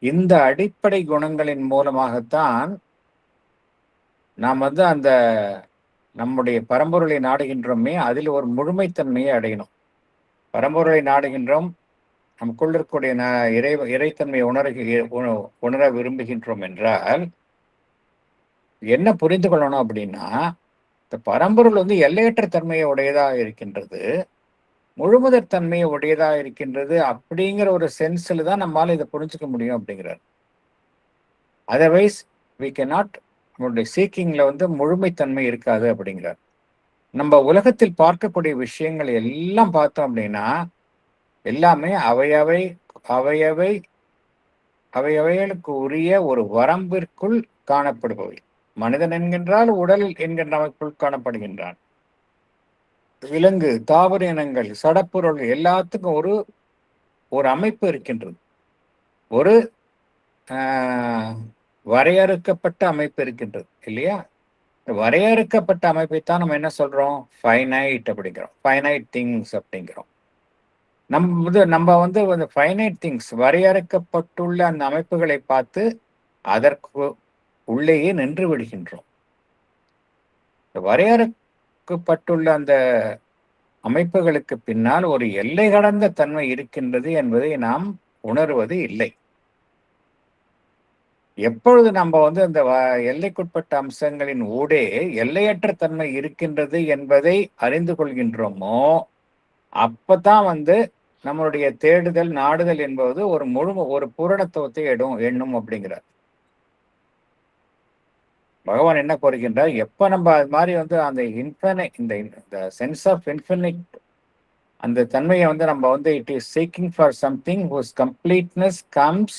இந்த அடிப்படை குணங்களின் மூலமாகத்தான் நாம் வந்து அந்த நம்முடைய பரம்பொருளை நாடுகின்றோமே அதில் ஒரு முழுமைத்தன்மையை அடையணும். பரம்பொருளை நாடுகின்றோம், நமக்குள் இருக்கக்கூடிய இறைத்தன்மையை உணர விரும்புகின்றோம் என்றால் என்ன புரிந்து கொள்ளணும் அப்படின்னா இந்த பரம்பொருள் வந்து எல்லையற்ற தன்மையை உடையதாக இருக்கின்றது, முழுமுதற் தன்மையை உடையதாக இருக்கின்றது அப்படிங்கிற ஒரு சென்ஸ்ல தான் நம்மால இதை புரிஞ்சுக்க முடியும் அப்படிங்கிறார். அதர்வைஸ் வி cannot நம்மளுடைய சீக்கிங்ல வந்து முழுமைத்தன்மை இருக்காது அப்படிங்கிறார். நம்ம உலகத்தில் பார்க்கக்கூடிய விஷயங்கள் எல்லாம் பார்த்தோம் அப்படின்னா எல்லாமே அவையவை அவையவை அவையவைகளுக்கு உரிய ஒரு வரம்பிற்குள் காணப்படுபவை. மனிதன் என்கின்றால் உடல் என்கின்ற அமைப்புள் காணப்படுகின்றான். விலங்கு, தாவர இனங்கள், சடப்பொருள் எல்லாத்துக்கும் ஒரு ஒரு அமைப்பு இருக்கின்றது. ஒரு வரையறுக்கப்பட்ட அமைப்பு இருக்கின்றது இல்லையா? வரையறுக்கப்பட்ட அமைப்பைத்தான் நம்ம என்ன சொல்றோம்? ஃபைனைட் அப்படிங்கிறோம். ஃபைனைட் திங்ஸ் அப்படிங்கிறோம். நம்ம வந்து ஃபைனைட் திங்ஸ் வரையறுக்கப்பட்டுள்ள அந்த அமைப்புகளை பார்த்து அதற்கு உள்ளேயே நின்று விடுகின்றோம். வரையறுக்கப்பட்டுள்ள அந்த அமைப்புகளுக்கு பின்னால் ஒரு எல்லை கடந்த தன்மை இருக்கின்றது என்பதை நாம் உணர்வது இல்லை. எப்பொழுது நம்ம வந்து அந்த எல்லைக்குட்பட்ட அம்சங்களின் ஊடே எல்லையற்ற தன்மை இருக்கின்றது என்பதை அறிந்து கொள்கின்றோமோ அப்பதான் வந்து நம்மளுடைய தேடுதல் நாடுதல் என்பது ஒரு பூரணத்துவத்தை எண்ணும் அப்படிங்கிறார். பகவான் என்ன கோருகின்றார்? எப்ப நம்ம அது மாதிரி வந்து அந்த இன்ஃபினிட் இந்த சென்ஸ் ஆஃப் இன்ஃபினிட் அந்த தன்மையை வந்து நம்ம வந்து it is seeking for something whose completeness comes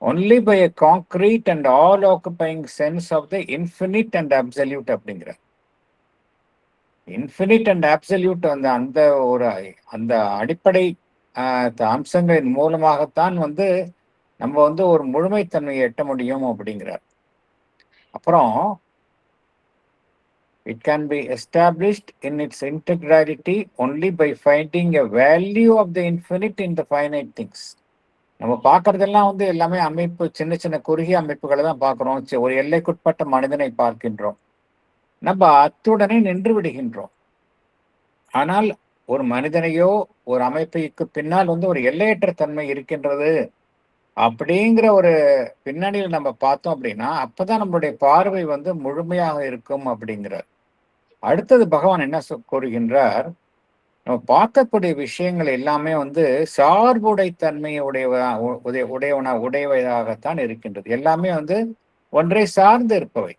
only by a concrete and all occupying sense of the infinite and absolute அப்படிங்கிறார். இன்ஃபினிட் அண்ட் அப்சல்யூட் அந்த அடிப்படை அம்சங்களின் மூலமாகத்தான் வந்து நம்ம வந்து ஒரு முழுமைத்தன்மையை எட்ட முடியும் அப்படிங்கிறார். அப்புறம் it can be established in its integrality only by finding a value of the infinite in the finite things. நம்ம பார்க்கறதெல்லாம் வந்து எல்லாமே அமைப்பு, சின்ன சின்ன குறுகிய அமைப்புகளை தான் பார்க்கிறோம். ஒரு எல்லைக்குட்பட்ட மனிதனை பார்க்கின்றோம், நம்ம அத்துடனே நின்று விடுகின்றோம். ஆனால் ஒரு மனிதனையோ ஒரு அமைப்புக்கு பின்னால் வந்து ஒரு எல்லையற்ற தன்மை இருக்கின்றது அப்படிங்கிற ஒரு பின்னணியில் நம்ம பார்த்தோம் அப்படின்னா அப்பதான் நம்மளுடைய பார்வை வந்து முழுமையாக இருக்கும் அப்படிங்கிறார். அடுத்தது பகவான் என்ன கூறுகின்றார்? நம்ம பார்க்கக்கூடிய விஷயங்கள் எல்லாமே வந்து சார்புடை தன்மையை உடையவையாகத்தான் இருக்கின்றது. எல்லாமே வந்து ஒன்றை சார்ந்து இருப்பவை.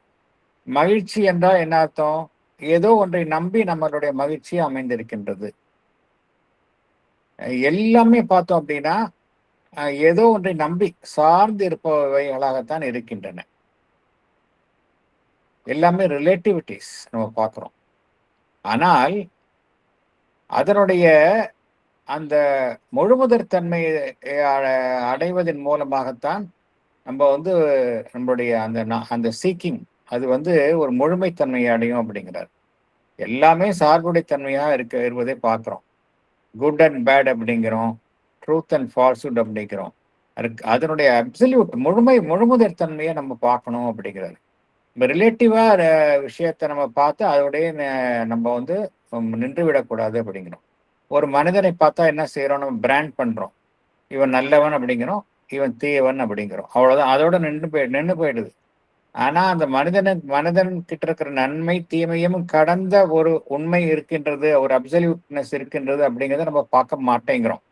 மகிழ்ச்சி என்றால் என்ன அர்த்தம்? ஏதோ ஒன்றை நம்பி நம்மளுடைய மகிழ்ச்சி அமைந்திருக்கின்றது. எல்லாமே பார்த்தோம் அப்படின்னா ஏதோ ஒன்றை நம்பி சார்ந்து இருப்பவைகளாகத்தான் இருக்கின்றன. எல்லாமே ரிலேட்டிவிட்டிஸ் நம்ம பார்க்கிறோம். ஆனால் அதனுடைய அந்த முழுமுதற் தன்மையை அடைவதன் மூலமாகத்தான் நம்ம வந்து நம்மளுடைய அந்த சீக்கிங் அது வந்து ஒரு முழுமைத்தன்மையை அடையும் அப்படிங்கிறார். எல்லாமே சார்புடைத்தன்மையாக இருப்பதை பார்க்கிறோம். குட் அண்ட் பேட் அப்படிங்கிறோம், ட்ரூத் அண்ட் ஃபால்ஸ்ஹுட் அப்படிங்கிறோம். அதனுடைய அப்சல்யூட் முழுமுதற் தன்மையை நம்ம பார்க்கணும் அப்படிங்கிறாரு. இப்போ ரிலேட்டிவா விஷயத்தை நம்ம பார்த்து அதோடைய நம்ம வந்து நின்று விடக்கூடாது அப்படிங்கிறோம். ஒரு மனிதனை பார்த்தா என்ன செய்யறோம்? நம்ம பிராண்ட் பண்றோம். இவன் நல்லவன் அப்படிங்கிறோம், இவன் தீயவன் அப்படிங்கிறோம். அவ்வளவுதான், அதோட நின்று போயிடுது. ஆனா அந்த மனிதன் கிட்ட இருக்கிற நன்மை தீமையும் கடந்த ஒரு உண்மை இருக்கின்றது, ஒரு அப்சல்யூட்னஸ் இருக்கின்றது அப்படிங்கிறத நம்ம பார்க்க மாட்டேங்கிறோம்.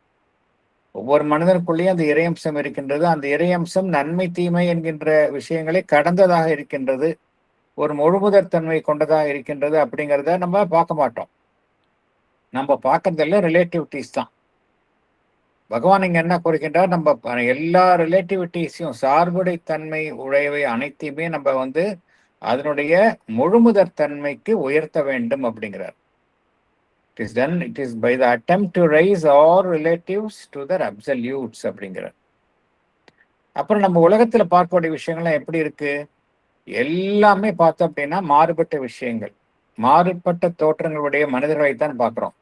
ஒவ்வொரு மனிதனுக்குள்ளேயும் அந்த இறையம்சம் இருக்கின்றது. அந்த இறையம்சம் நன்மை தீமை என்கின்ற விஷயங்களை கடந்ததாக இருக்கின்றது, ஒரு முழுமுதற் தன்மை கொண்டதாக இருக்கின்றது அப்படிங்கிறத நம்ம பார்க்க மாட்டோம். நம்ம பார்க்கறதெல்லாம் ரிலேட்டிவிட்டிஸ் தான். பகவான் இங்க என்ன கூறுகின்றார்? நம்ம எல்லா ரிலேட்டிவிட்டிஸையும் சார்புடை தன்மை உழைவை அனைத்தையுமே நம்ம வந்து அதனுடைய முழுமுதற் தன்மைக்கு உயர்த்த வேண்டும் அப்படிங்கிறார். It is by the attempt to raise all relatives to their absolutes அப்படிங்கிறார். அப்புறம் நம்ம உலகத்துல பார்க்கக்கூடிய விஷயங்கள்லாம் எப்படி இருக்கு? எல்லாமே பார்த்தோம் அப்படின்னா மாறுபட்ட விஷயங்கள், மாறுபட்ட தோற்றங்களுடைய மனிதர்களைத்தான் பார்க்கிறோம்.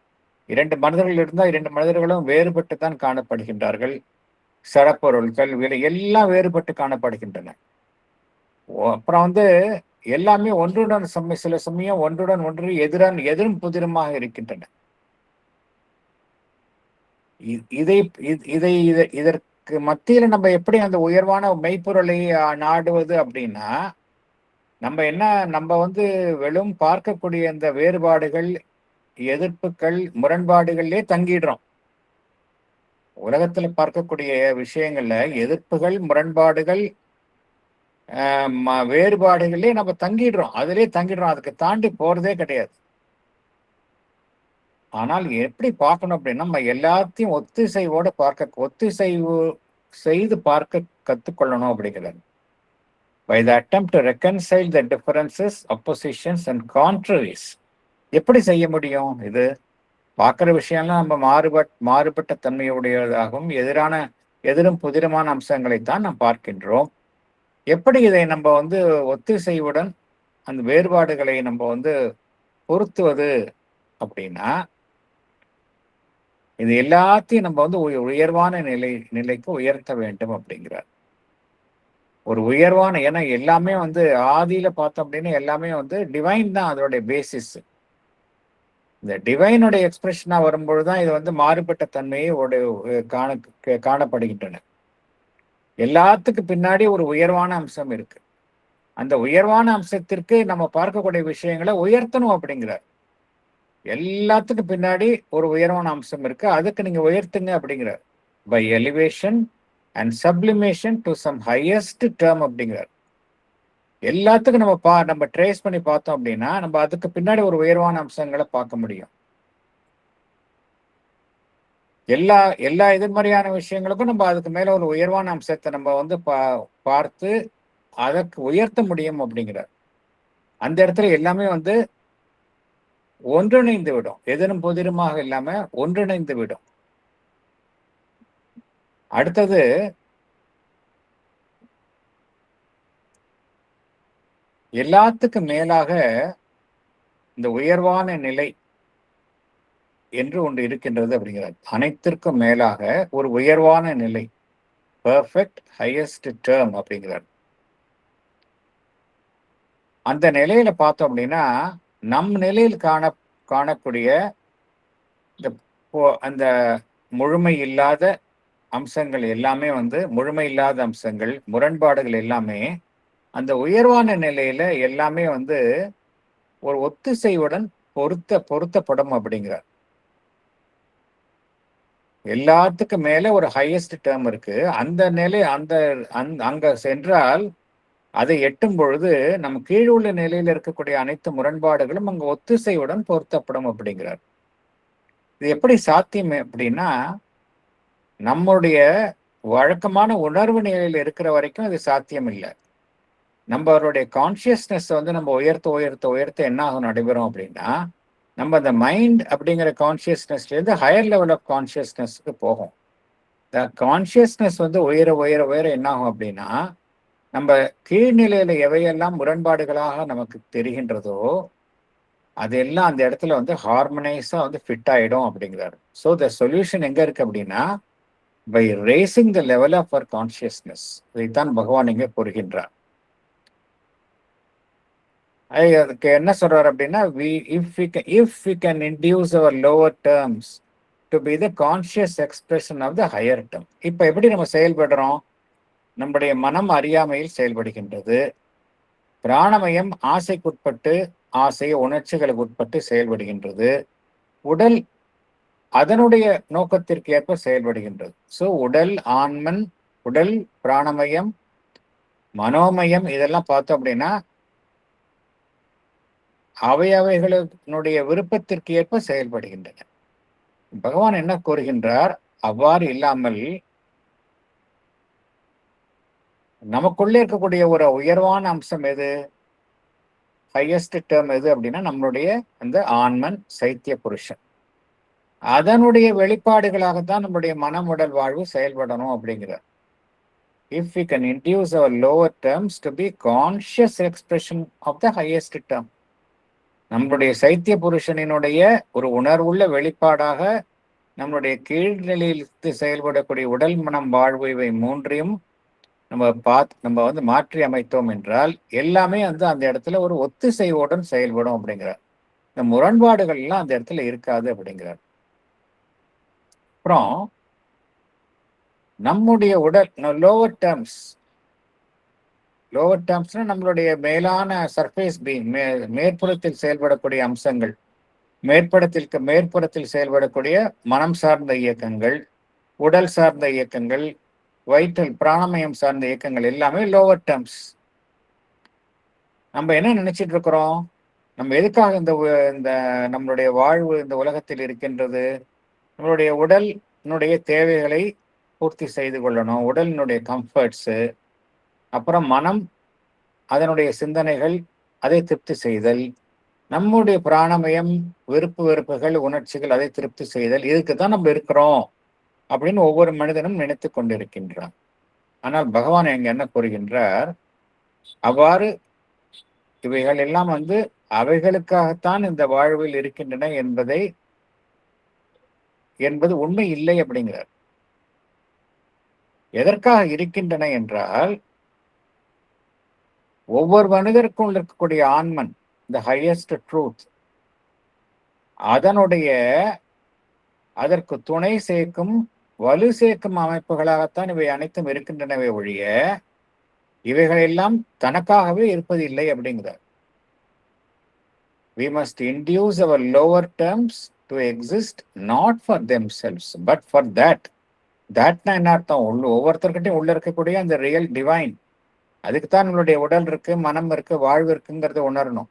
2 மனிதர்கள் இருந்தால் 2 மனிதர்களும் வேறுபட்டு தான் காணப்படுகின்றார்கள். சடப்பொருட்கள் எல்லாம் வேறுபட்டு காணப்படுகின்றன. அப்புறம் வந்து எல்லாமே ஒன்றுடன் சில சமயம் ஒன்றுடன் ஒன்று எதிரும் புதிருமாக இருக்கின்றன. இதற்கு மத்தியில நம்ம எப்படி அந்த உயர்வான மெய்ப்பொருளை நாடுவது அப்படின்னா நம்ம வந்து வெறும் பார்க்கக்கூடிய இந்த வேறுபாடுகள், எதிர்ப்புகள், முரண்பாடுகள்லே தங்கிடுறோம். உலகத்துல பார்க்கக்கூடிய விஷயங்கள்ல எதிர்ப்புகள், முரண்பாடுகள், வேறுபாடுகளே நம்ம தங்கிடுறோம். அதிலே தங்கிடுறோம். அதுக்கு தாண்டி போறதே கிடையாது. ஆனால் எப்படி பார்க்கணும் அப்படின்னா, நம்ம எல்லாத்தையும் ஒத்திசைவு செய்து பார்க்க கத்துக்கொள்ளணும் அப்படிங்கிறார். By the attempt to reconcile the differences, oppositions and contraries. எப்படி செய்ய முடியும்? இது பார்க்கிற விஷயம்லாம் நம்ம மாறுபட்ட தன்மையுடையதாகவும் எதிரும் புதிருமான அம்சங்களைத்தான் நாம் பார்க்கின்றோம். எப்படி இதை நம்ம வந்து ஒத்திசைவுடன் அந்த வேறுபாடுகளை நம்ம வந்து பொருத்துவது அப்படின்னா, இது எல்லாத்தையும் நம்ம வந்து உயர்வான நிலைக்கு உயர்த்த வேண்டும் அப்படிங்கிறார். ஒரு உயர்வான, ஏன்னா எல்லாமே வந்து ஆதியில பார்த்தோம் அப்படின்னா எல்லாமே வந்து டிவைன் தான் அதோடைய பேசிஸ். இந்த டிவைனுடைய எக்ஸ்பிரஷனா வரும்பொழுதுதான் இது வந்து மாறுபட்ட தன்மையை காணப்படுகின்றன. எல்லாத்துக்கு பின்னாடி ஒரு உயர்வான அம்சம் இருக்கு. அந்த உயர்வான அம்சத்திற்கு நம்ம பார்க்கக்கூடிய விஷயங்களை உயர்த்தணும் அப்படிங்கிறார். எல்லாத்துக்கும் பின்னாடி ஒரு உயர்வான அம்சம் இருக்கு, அதுக்கு நீங்க உயர்த்துங்க அப்படிங்கிறார். By elevation and sublimation to some highest term அப்படிங்கிறார். எல்லாத்துக்கும் நம்ம ட்ரேஸ் பண்ணி பார்த்தோம் அப்படின்னா நம்ம அதுக்கு பின்னாடி ஒரு உயர்வான அம்சங்களை பார்க்க முடியும். எல்லா எதிர்மறையான விஷயங்களுக்கும் நம்ம அதுக்கு மேல ஒரு உயர்வான அம்சத்தை நம்ம வந்து பார்த்து அதற்கு உயர்த்த முடியும் அப்படிங்கிறார். அந்த இடத்துல எல்லாமே வந்து ஒன்றிணைந்து விடும். எதிரும் புதிருமாக இல்லாம ஒன்றிணைந்து விடும். அடுத்தது எல்லாத்துக்கும் மேலாக இந்த உயர்வான நிலை என்று ஒன்று இருக்கின்றது அப்படிங்கிறார். அனைத்திற்கும் மேலாக ஒரு உயர்வான நிலை, பெர்ஃபெக்ட் ஹையஸ்ட் டேர்ம் அப்படிங்கிறார். அந்த நிலையில பார்த்தோம் அப்படின்னா நம் நிலையில் காணக்கூடிய அந்த முழுமை இல்லாத அம்சங்கள் எல்லாமே வந்து முழுமை இல்லாத அம்சங்கள், முரண்பாடுகள் எல்லாமே அந்த உயர்வான நிலையில எல்லாமே வந்து ஒரு ஒத்திசைவுடன் பொருத்தப்படும் அப்படிங்கிறார். எல்லாத்துக்கும் மேல ஒரு ஹையஸ்ட் டேர்ம் இருக்கு. அந்த நிலை அங்க சென்றால் அதை எட்டும் பொழுது நம்ம கீழுள்ள நிலையில இருக்கக்கூடிய அனைத்து முரண்பாடுகளும் அங்க ஒத்திசைவுடன் பொருத்தப்படும் அப்படிங்கிறார். இது எப்படி சாத்தியம் அப்படின்னா, நம்முடைய வழக்கமான உணர்வு நிலையில் இருக்கிற வரைக்கும் இது சாத்தியம் இல்லை. நம்மளுடைய கான்சியஸ்னஸ் வந்து நம்ம உயர்த்த என்ன ஆகும் நடைபெறும் அப்படின்னா, நம்ம அந்த மைண்ட் அப்படிங்கிற கான்சியஸ்னஸ்ல இருந்து ஹையர் லெவல் ஆஃப் கான்சியஸ்னஸ்க்கு போகும். இந்த கான்சியஸ்னஸ் வந்து உயர என்ன ஆகும் அப்படின்னா, நம்ம கீழ்நிலையில எவையெல்லாம் முரண்பாடுகளாக நமக்கு தெரிகின்றதோ அதெல்லாம் அந்த இடத்துல வந்து ஹார்மனைஸா வந்து ஃபிட் ஆயிடும் அப்படிங்கிறாரு. ஸோ த சொல்யூஷன் எங்க இருக்கு அப்படின்னா, by raising the level of our consciousness. இதைத்தான் பகவான் இங்க கூறுகின்றார். அதுக்கு என்ன சொல்றாரு அப்படின்னா, if we can induce our lower terms to be the conscious expression of the higher term. இப்ப எப்படி நம்ம செயல்படுறோம்? நம்முடைய மனம் அறியாமையில் செயல்படுகின்றது. பிராணமயம் ஆசைக்குட்பட்டு உணர்ச்சிகளுக்கு உட்பட்டு செயல்படுகின்றது. உடல் அதனுடைய நோக்கத்திற்கு ஏற்ப செயல்படுகின்றது. ஸோ உடல் ஆன்மன், உடல் பிராணமயம், மனோமயம் இதெல்லாம் பார்த்தோம் அப்படின்னா அவைகளுடைய விருப்பத்திற்கு ஏற்ப செயல்படுகின்றன. பகவான் என்ன கூறுகின்றார்? அவ்வாறு இல்லாமல் நமக்குள்ளே இருக்கக்கூடிய ஒரு உயர்வான அம்சம் எது, ஹையஸ்ட் டேர்ம் எது அப்படின்னா நம்மளுடைய அந்த ஆன்மன், சைத்திய புருஷன். அதனுடைய வெளிப்பாடுகளாகத்தான் நம்முடைய மனம், உடல், வாழ்வு செயல்படணும் அப்படிங்கிறார். If we can induce our lower terms to be conscious expression of the highest term. நம்முடைய சைத்திய புருஷனினுடைய ஒரு உணர்வுள்ள வெளிப்பாடாக நம்முடைய கீழ்நிலையில் செயல்படக்கூடிய உடல், மனம், வாழ்வு இவை மூன்றையும் நம்ம வந்து மாற்றி அமைத்தோம் என்றால் எல்லாமே வந்து அந்த இடத்துல ஒரு ஒத்திசைவுடன் செயல்படும் அப்படிங்கிறார். இந்த முரண்பாடுகள் எல்லாம் அந்த இடத்துல இருக்காது அப்படிங்கிறார். அப்புறம் நம்முடைய உடல் லோவர் டேர்ம்ஸ் லோவர் டேர்ம்ஸ்னா நம்மளுடைய மேலான சர்ஃபேஸ் பீயிங், மேற்புறத்தில் செயல்படக்கூடிய அம்சங்கள், மேற்புறத்தில் செயல்படக்கூடிய மனம் சார்ந்த இயக்கங்கள், உடல் சார்ந்த இயக்கங்கள், வைட்டல் பிராணமயம் சார்ந்த இயக்கங்கள் எல்லாமே லோவர் டேர்ம்ஸ். நம்ம என்ன நினைச்சிட்டு இருக்கிறோம்? நம்ம எதுக்காக இந்த நம்மளுடைய வாழ்வு இந்த உலகத்தில் இருக்கின்றது? நம்மளுடைய உடலினுடைய தேவைகளை பூர்த்தி செய்து கொள்ளணும், உடலினுடைய கம்ஃபர்ட்ஸு, அப்புறம் மனம் அதனுடைய சிந்தனைகள் அதை திருப்தி செய்தல், நம்முடைய பிராணமயம் விருப்பு வெறுப்புகள் உணர்ச்சிகள் அதை திருப்தி செய்தல், இதுக்கு தான் நம்ம இருக்கிறோம் அப்படின்னு ஒவ்வொரு மனிதனும் நினைத்து கொண்டிருக்கின்றான். ஆனால் பகவான் எங்க என்ன கூறுகின்றார்? அவ்வாறு இவைகள் எல்லாம் அவைகளுக்காகத்தான் இந்த வாழ்வில் இருக்கின்றன என்பது உண்மை இல்லை அப்படிங்கிறார். எதற்காக இருக்கின்றன என்றால், ஒவ்வொரு மனிதருக்கும் இருக்கக்கூடிய ஆன்மன், இந்த ஹையஸ்ட் ட்ரூத், அதற்கு துணை சேர்க்கும் வலு சேர்க்கும் அமைப்புகளாகத்தான் இவை அனைத்தும் இருக்கின்றனவே ஒழிய இவைகளெல்லாம் தனக்காகவே இருப்பதில்லை அப்படிங்கிறார். We must induce our lower terms to exist not for themselves but for that. Thatனா என்ன அர்த்தம்? ஒவ்வொருத்தர்கிட்டையும் உள்ள இருக்கக்கூடிய அந்த ரியல் டிவைன், அதுக்குத்தான் நம்மளுடைய உடல் இருக்கு, மனம் இருக்கு, வாழ்வு இருக்குங்கிறத உணரணும்.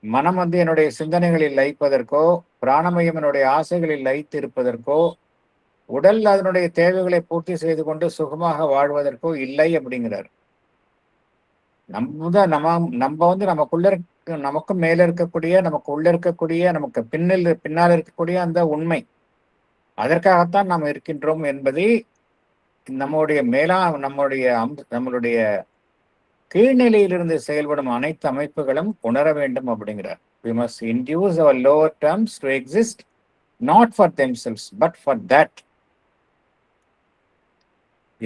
மனம் என்னுடைய சிந்தனைகளில் லயிப்பதற்கோ, பிராணமயம் என்னுடைய ஆசைகளில் லயித்து இருப்பதற்கோ, உடல் அதனுடைய தேவைகளை பூர்த்தி செய்து கொண்டு சுகமாக வாழ்வதற்கோ இல்லை அப்படிங்கிறார். நமக்குள்ள நமக்கும் மேல இருக்கக்கூடிய, நமக்கு உள்ள இருக்கக்கூடிய, நமக்கு பின்னால் இருக்கக்கூடிய அந்த உண்மை, அதற்காகத்தான் நாம் இருக்கின்றோம் என்பதை நம்முடைய நம்மளுடைய கீழ்நிலையிலிருந்து செயல்படும் அனைத்து அமைப்புகளும் உணர வேண்டும் அப்படிங்கிறார். We must induce our lower terms to exist not for themselves but for that.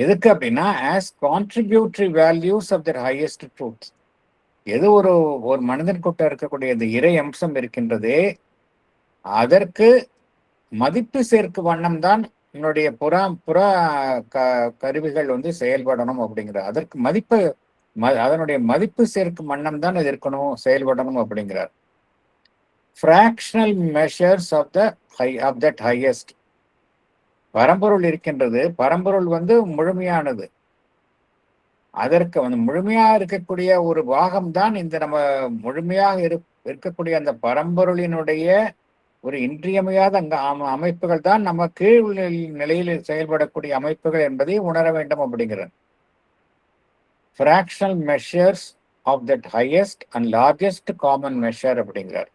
எதுக்கு அப்படின்னா, as contributory values of their highest truth. எது ஒரு மனிதன் கூட்ட இருக்கக்கூடிய இந்த இறை அம்சம் இருக்கின்றதே, அதற்கு மதிப்பு சேர்க்கும் வண்ணம் தான் என்னுடைய புற கருவிகள் செயல்படணும் அப்படிங்கிறார். அதற்கு அதனுடைய மதிப்பு சேர்க்கும் வண்ணம் தான் இது இருக்கணும், செயல்படணும் அப்படிங்கிறார். Fractional measures of that highest. பரம்பொருள் இருக்கின்றது, பரம்பொருள் முழுமையானது. அதற்கு முழுமையாக இருக்கக்கூடிய ஒரு பாகம்தான் இந்த நம்ம முழுமையாக இருக்கக்கூடிய அந்த பரம்பொருளினுடைய ஒரு இன்றியமையாத அந்த அமைப்புகள் தான் நம்ம கீழ் நிலையில் செயல்படக்கூடிய அமைப்புகள் என்பதை உணர வேண்டும் அப்படிங்கிறார். Fractional measures of that highest and largest common measure அப்படிங்கிறார்.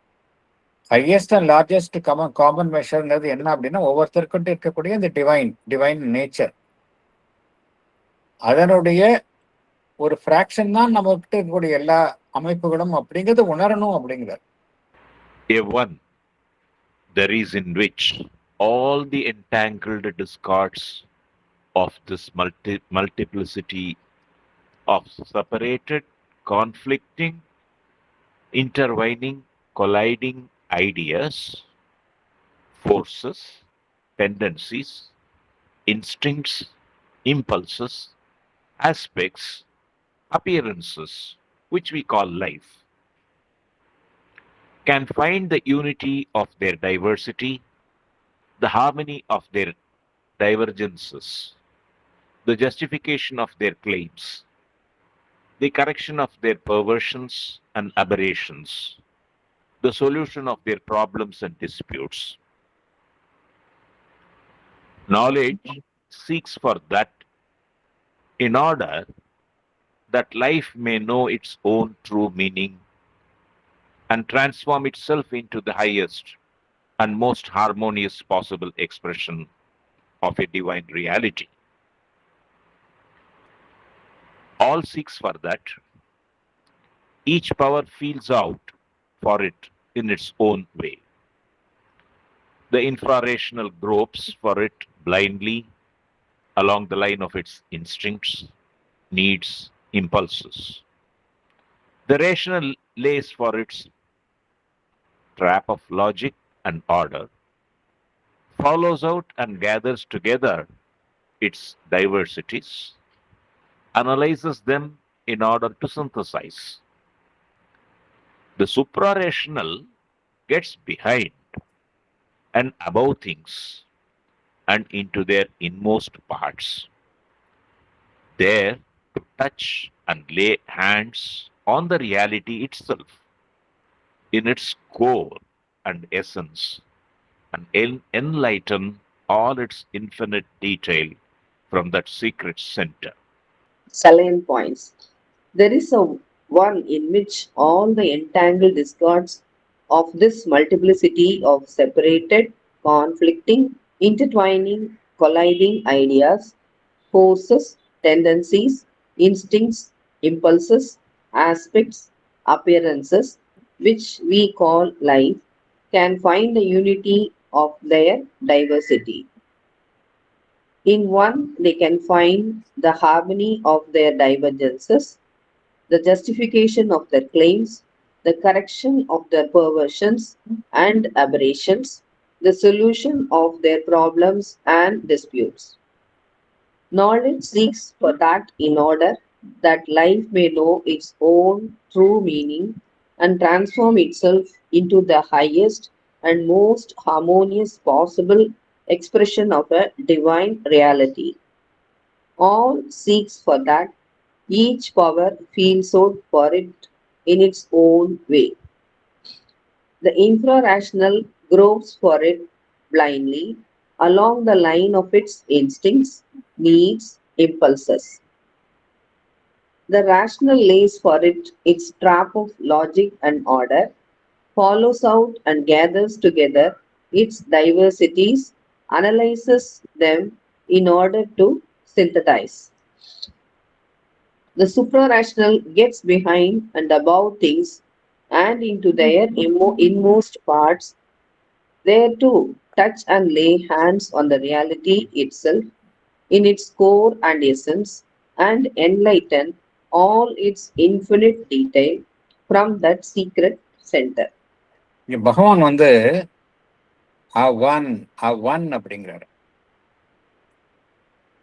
ஹையஸ்ட் அண்ட் லார்ஜஸ்ட் காமன் மெஷர்ங்கிறது என்ன அப்படின்னா, ஒவ்வொருத்தருக்கிட்ட இருக்கக்கூடிய இந்த டிவைன் நேச்சர், அதனுடைய ஒரு ஃபிராக்ஷன் தான் நம்ம கிட்ட இருக்கக்கூடிய எல்லா அமைப்புகளும் அப்படிங்கிறது உணரணும் அப்படிங்கிறார். There is in which all the entangled discords of this multiplicity of separated, conflicting, intertwining, colliding ideas, forces, tendencies, instincts, impulses, aspects, appearances, which we call life, can find the unity of their diversity, the harmony of their divergences, the justification of their claims, the correction of their perversions and aberrations, the solution of their problems and disputes. Knowledge seeks for that in order that life may know its own true meaning and transform itself into the highest and most harmonious possible expression of a divine reality. All seeks for that. Each power feels out for it in its own way. The infrarational gropes for it blindly along the line of its instincts, needs, impulses. The rational lays for its trap of logic and order, follows out and gathers together its diversities, analyzes them in order to synthesize. The suprarational gets behind and above things and into their inmost parts, there to touch and lay hands on the reality itself in its core and essence, and enlighten all its infinite detail from that secret center. Salient points. There is a one in which all the entangled discords of this multiplicity of separated, conflicting, intertwining, colliding ideas, forces, tendencies, instincts, impulses, aspects, appearances, which we call life, can find the unity of their diversity. In one, they can find the harmony of their divergences, the justification of their claims, the correction of their perversions and aberrations, the solution of their problems and disputes. Knowledge seeks for that in order that life may know its own true meaning and transform itself into the highest and most harmonious possible expression of a divine reality. All seeks for that, each power feels out for it in its own way. The infrarational gropes for it blindly along the line of its instincts, needs, impulses. The rational lays for it its trap of logic and order, follows out and gathers together its diversities, analyzes them in order to synthesize. The suprarational gets behind and above things and into their inmost parts, there too touch and lay hands on the reality itself in its core and essence and enlighten all its infinite detail from that secret center. இங்க பகவான் வந்து one அப்படிங்கிறாரு.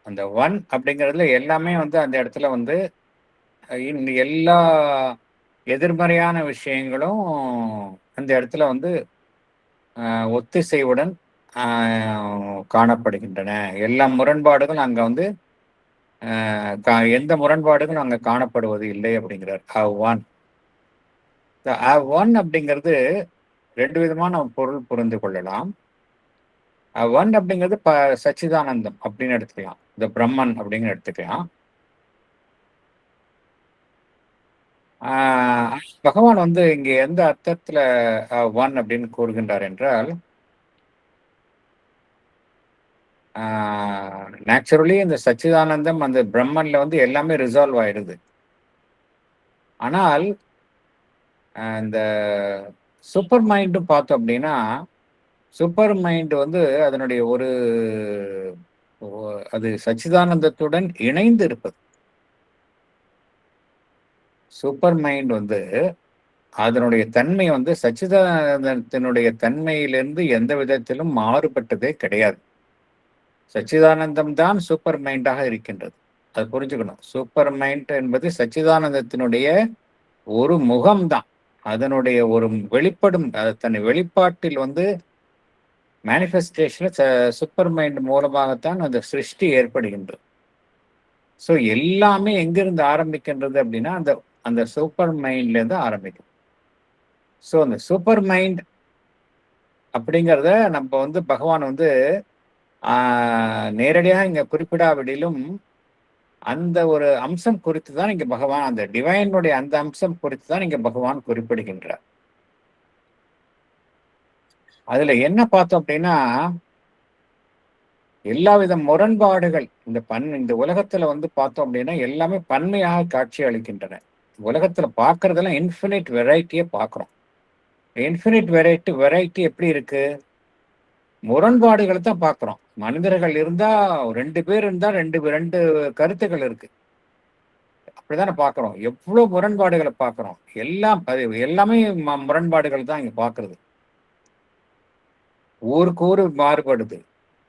அந்த one அப்படிங்கிறதுல எல்லாமே வந்து அந்த இடத்துல வந்து எல்லா எதிர்மறையான விஷயங்களும் அந்த இடத்துல வந்து ஒத்திசைவுடன் காணப்படுகின்றன. எல்லா முரண்பாடுகளும் அங்க வந்து எந்த முரண்பாடுகளும் அங்க காணப்படுவது இல்லை அப்படிங்கிறார். ஒன் அப்படிங்கிறது ரெண்டு விதமான பொருள் புரிந்து கொள்ளலாம். ஒன் அப்படிங்கிறது சச்சிதானந்தம் அப்படின்னு எடுத்துக்கலாம், இந்த பிரம்மன் அப்படின்னு எடுத்துக்கலாம். பகவான் வந்து இங்க எந்த அர்த்தத்துல ஒன் அப்படின்னு கூறுகின்றார் என்றால், நேச்சுரலி இந்த சச்சிதானந்தம் அந்த பிரம்மன்ல வந்து எல்லாமே ரிசால்வ் ஆயிடுது. ஆனால் இந்த சூப்பர் மைண்டும் பார்த்தோம் அப்படின்னா, சூப்பர் மைண்ட் வந்து அதனுடைய அது சச்சிதானந்தத்துடன் இணைந்து இருப்பது. சூப்பர் மைண்ட் வந்து அதனுடைய தன்மை வந்து சச்சிதானந்தத்தினுடைய தன்மையிலிருந்து எந்த விதத்திலும் மாறுபட்டதே கிடையாது. சச்சிதானந்தம் தான் சூப்பர் மைண்டாக இருக்கின்றது. அது புரிஞ்சுக்கணும். சூப்பர் மைண்ட் என்பது சச்சிதானந்தத்தினுடைய ஒரு முகம்தான். அதனுடைய ஒரு வெளிப்படும் தன் வெளிப்பாட்டில் வந்து மேனிஃபெஸ்டேஷன்ல சூப்பர் மைண்ட் மூலமாகத்தான் அந்த சிருஷ்டி ஏற்படுகின்றது. ஸோ எல்லாமே எங்கிருந்து ஆரம்பிக்கின்றது அப்படின்னா அந்த சூப்பர் மைண்ட்ல இருந்து ஆரம்பிக்கும். ஸோ அந்த சூப்பர் மைண்ட் அப்படிங்கிறத நம்ம வந்து பகவான் வந்து நேரடியாக இங்க குறிப்பிடாவிடிலும் அந்த ஒரு அம்சம் குறித்து தான் இங்க பகவான், அந்த டிவைனுடைய அந்த அம்சம் குறித்து தான் இங்க பகவான் குறிப்பிடுகின்றார். அதுல என்ன பார்த்தோம் அப்படின்னா, எல்லாவித முரண்பாடுகள் இந்த உலகத்துல வந்து பார்த்தோம் அப்படின்னா எல்லாமே பன்மையாக காட்சி அளிக்கின்றன. உலகத்துல பார்க்கறதெல்லாம் இன்ஃபினிட் வெரைட்டியை பார்க்குறோம். இன்ஃபினிட் வெரைட்டி எப்படி இருக்கு? முரண்பாடுகளை தான் பார்க்குறோம். மனிதர்கள் இருந்தா 2 பேர் இருந்தா ரெண்டு கருத்துக்கள் இருக்கு, அப்படிதானே பார்க்குறோம். எவ்வளவு முரண்பாடுகளை பார்க்குறோம். எல்லாமே முரண்பாடுகள் தான் இங்க பார்க்கறது. ஊருக்கு ஊர் மாறுபடுது,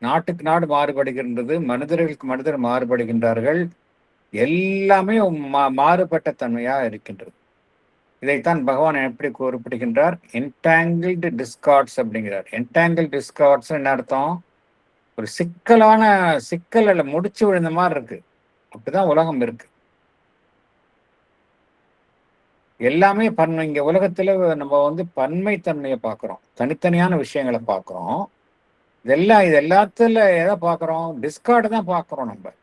நாட்டுக்கு நாடு மாறுபடுகின்றது, மனிதர்களுக்கு மனிதர் மாறுபடுகின்றார்கள், எல்லாமே மாறுபட்ட தன்மையா இருக்கின்றது. இதைத்தான் பகவான் எப்படி குறிப்பிடுகின்றார்? என்டாங்கிள்டு டிஸ்கார்ட்ஸ் அப்படிங்கிறார். என்டாங்கிள் டிஸ்கார்ட்ஸ் என்ன அர்த்தம்? ஒரு சிக்கல் முடிச்சு விழுந்த மாதிரி இருக்கு. அப்படிதான் உலகம் இருக்கு. எல்லாமே இங்க உலகத்துல நம்ம பன்மைத்தன்மையை பார்க்கிறோம், தனித்தனியான விஷயங்களை பார்க்கிறோம். இது எல்லாத்துல எதை பார்க்கிறோம்? டிஸ்கார்டு தான் பார்க்கிறோம். நம்ம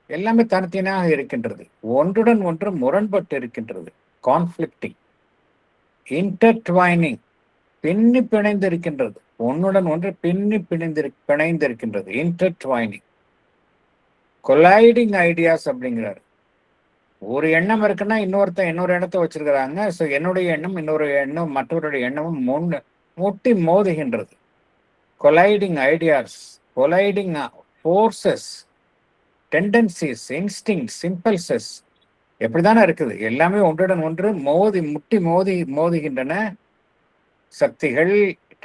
எல்லாமே தனித்தனியாக இருக்கின்றது, ஒன்றுடன் ஒன்று முரண்பட்டு இருக்கின்றது, கான்ஃபிளிக்டிங், இன்டர்ட்வைனிங், பின்னி பிணைந்து இருக்கின்றது, ஒன்னுடன் ஒன்று பிணைந்து இருக்கின்றது, இன்டர்ட்வைனிங், கொலைடிங் ஐடியாஸ் அப்படிங்கிறார். ஒரு எண்ணம் இருக்குன்னா இன்னொரு எண்ணத்தை வச்சிருக்கிறாங்க. ஸோ என்னுடைய எண்ணம் இன்னொரு எண்ணம் மற்றவருடைய எண்ணமும் முட்டி மோதுகின்றது. Colliding ideas, colliding forces, tendencies, instincts, impulses எப்படிதானே இருக்குது. எல்லாமே ஒன்றுடன் ஒன்று முட்டி மோதுகின்றன. சக்திகள்,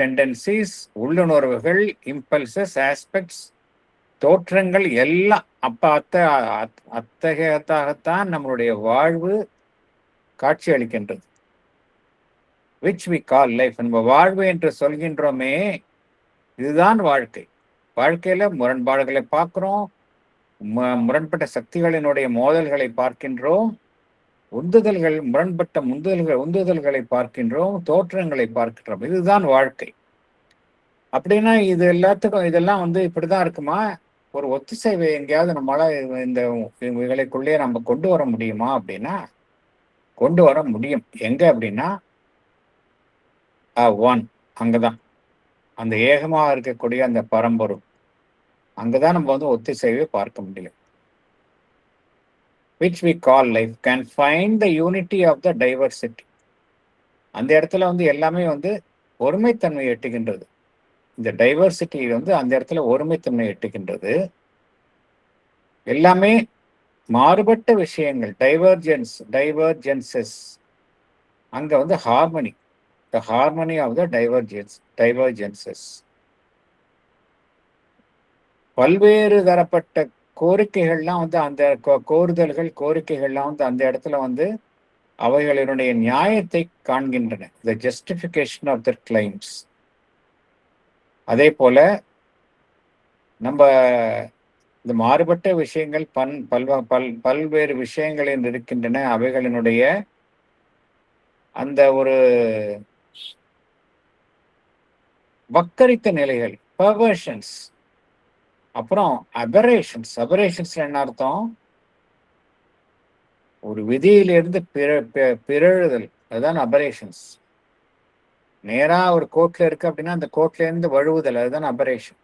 டெண்டன்சிஸ், உள்ளுணர்வுகள், இம்பல்சஸ், ஆஸ்பெக்ட்ஸ், தோற்றங்கள் எல்லாம் அத்தகையத்தாகத்தான் நம்மளுடைய வாழ்வு காட்சி அளிக்கின்றது. which we call life. நம்ம வாழ்வு என்று சொல்கின்றோமே, இதுதான் வாழ்க்கை. வாழ்க்கையில முரண்பாடுகளை பார்க்கிறோம், முரண்பட்ட சக்திகளினுடைய மோதல்களை பார்க்கின்றோம், முரண்பட்ட உந்துதல்களை பார்க்கின்றோம், தோற்றங்களை பார்க்கின்றோம். இதுதான் வாழ்க்கை. அப்படின்னா இதெல்லாம் இப்படிதான் இருக்குமா? ஒரு ஒத்திசைவை எங்கேயாவது நம்மளால இவைகளுக்குள்ளே நம்ம கொண்டு வர முடியுமா அப்படின்னா கொண்டு வர முடியும். எங்க அப்படின்னா ஒன், அங்கதான் அந்த ஏகமாக இருக்கக்கூடிய அந்த பரம்பொருள், அங்கதான் நம்ம ஒத்திசைவை பார்க்க முடியும். which we call life can find the unity of the diversity. அந்த இடத்துல எல்லாமே ஒருமைத்தன்மை எட்டுகின்றது. இந்த டைவர்சிட்டி அந்த இடத்துல ஒருமைத்தன்மை எட்டுகின்றது. எல்லாமே மாறுபட்ட விஷயங்கள், டைவர்ஜென்சஸ். அங்க harmony, the harmony of the divergences. பல்வேறு தரப்பட்ட கோரிக்கைகள்லாம் அந்த கோரிக்கைகள்லாம் அந்த இடத்துல அவைகளினுடைய நியாயத்தை காண்கின்றன, the justification of the claims. அதே போல நம்ம இந்த மாறுபட்ட விஷயங்கள் பல்வேறு விஷயங்களில் இருக்கின்றன. அவைகளினுடைய அந்த ஒரு வக்கரித்த நிலைகள், பர்வர்ஷன்ஸ், அப்புறம் அபரேஷன்ஸ் என்ன அர்த்தம்? ஒரு விதியிலிருந்து பிறழுதல், அதுதான் அபரேஷன்ஸ். நேரா ஒரு கோர்ட்ல இருக்கு அப்படின்னா அந்த கோர்ட்ல இருந்து வழுவுதல், அதுதான் அபரேஷன்.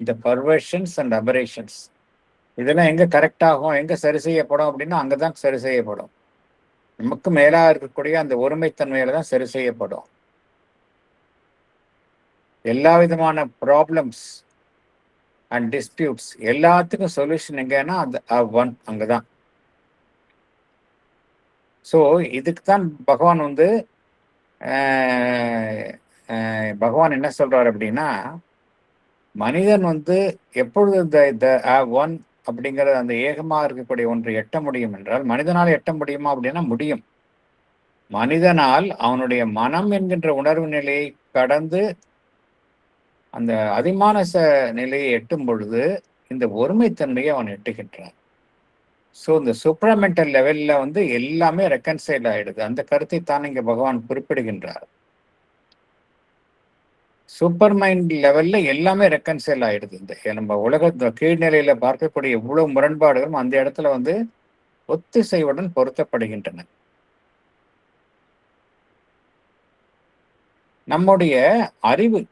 இந்த பர்வர்ஷன்ஸ் அண்ட் அபரேஷன்ஸ் இதெல்லாம் எங்க கரெக்ட் ஆகும், எங்க சரி செய்யப்படும் அப்படின்னா அங்கதான் சரி செய்யப்படும். நமக்கு மேலா இருக்கக்கூடிய அந்த ஒருமைத்தன்மையில தான் சரி செய்யப்படும். எல்லா விதமான ப்ராப்ளம்ஸ் அண்ட் டிஸ்பியூட்ஸ் எல்லாத்துக்கும் சொல்யூஷன் எங்கன்னா அந்த ஒன், அங்கதான். ஸோ இதுக்கு தான் பகவான் என்ன சொல்றாரு அப்படின்னா, மனிதன் எப்பொழுது இந்த ஒன் அப்படிங்கிற அந்த ஏகமா இருக்கக்கூடிய ஒன்றை எட்ட முடியும் என்றால், மனிதனால் எட்ட முடியுமா அப்படின்னா முடியும். மனிதனால் அவனுடைய மனம் என்கின்ற உணர்வு நிலையை கடந்து அந்த அதிமானச நிலையை எட்டும் பொழுது இந்த ஒருமைத்தன்மையை அவன் எட்டுகின்றான். ஸோ இந்த சூப்ராமெண்டல் லெவல்ல எல்லாமே ரெக்கன்சைல் ஆயிடுது. அந்த கருத்தை தான் இங்க பகவான் குறிப்பிடுகின்றார். சூப்பர் மைண்ட் லெவல்ல எல்லாமே ரெக்கன்சைல் ஆயிடுது. இந்த நம்ம உலக கீழ்நிலையில பார்க்கக்கூடிய எவ்வளவு முரண்பாடுகளும் அந்த இடத்துல ஒத்திசைவுடன் பொருத்தப்படுகின்றன. நம்முடைய அறிவு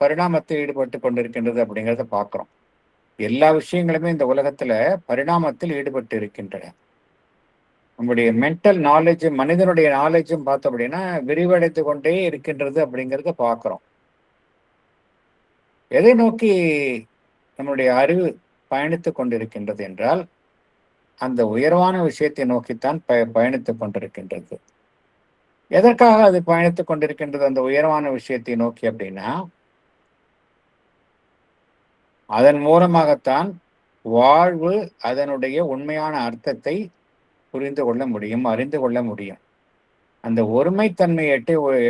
பரிணாமத்தில் ஈடுபட்டு கொண்டிருக்கின்றது அப்படிங்கிறத பார்க்கிறோம். எல்லா விஷயங்களுமே இந்த உலகத்துல பரிணாமத்தில் ஈடுபட்டு இருக்கின்றன. நம்முடைய மென்டல் நாலேஜ், மனிதனுடைய நாலேஜும் பார்த்தோம் அப்படின்னா விரிவடைந்து கொண்டே இருக்கின்றது அப்படிங்கிறத பார்க்கிறோம். எதை நோக்கி நம்முடைய அறிவு பயணித்துக் கொண்டிருக்கின்றது என்றால் அந்த உயர்வான விஷயத்தை நோக்கித்தான் பயணித்துக் கொண்டிருக்கின்றது. எதற்காக அது பயணித்துக் கொண்டிருக்கின்றது அந்த உயர்வான விஷயத்தை நோக்கி அப்படின்னா, அதன் மூலமாகத்தான் வாழ்வு அதனுடைய உண்மையான அர்த்தத்தை புரிந்து கொள்ள முடியும், அறிந்து கொள்ள முடியும். அந்த ஒருமைத்தன்மையை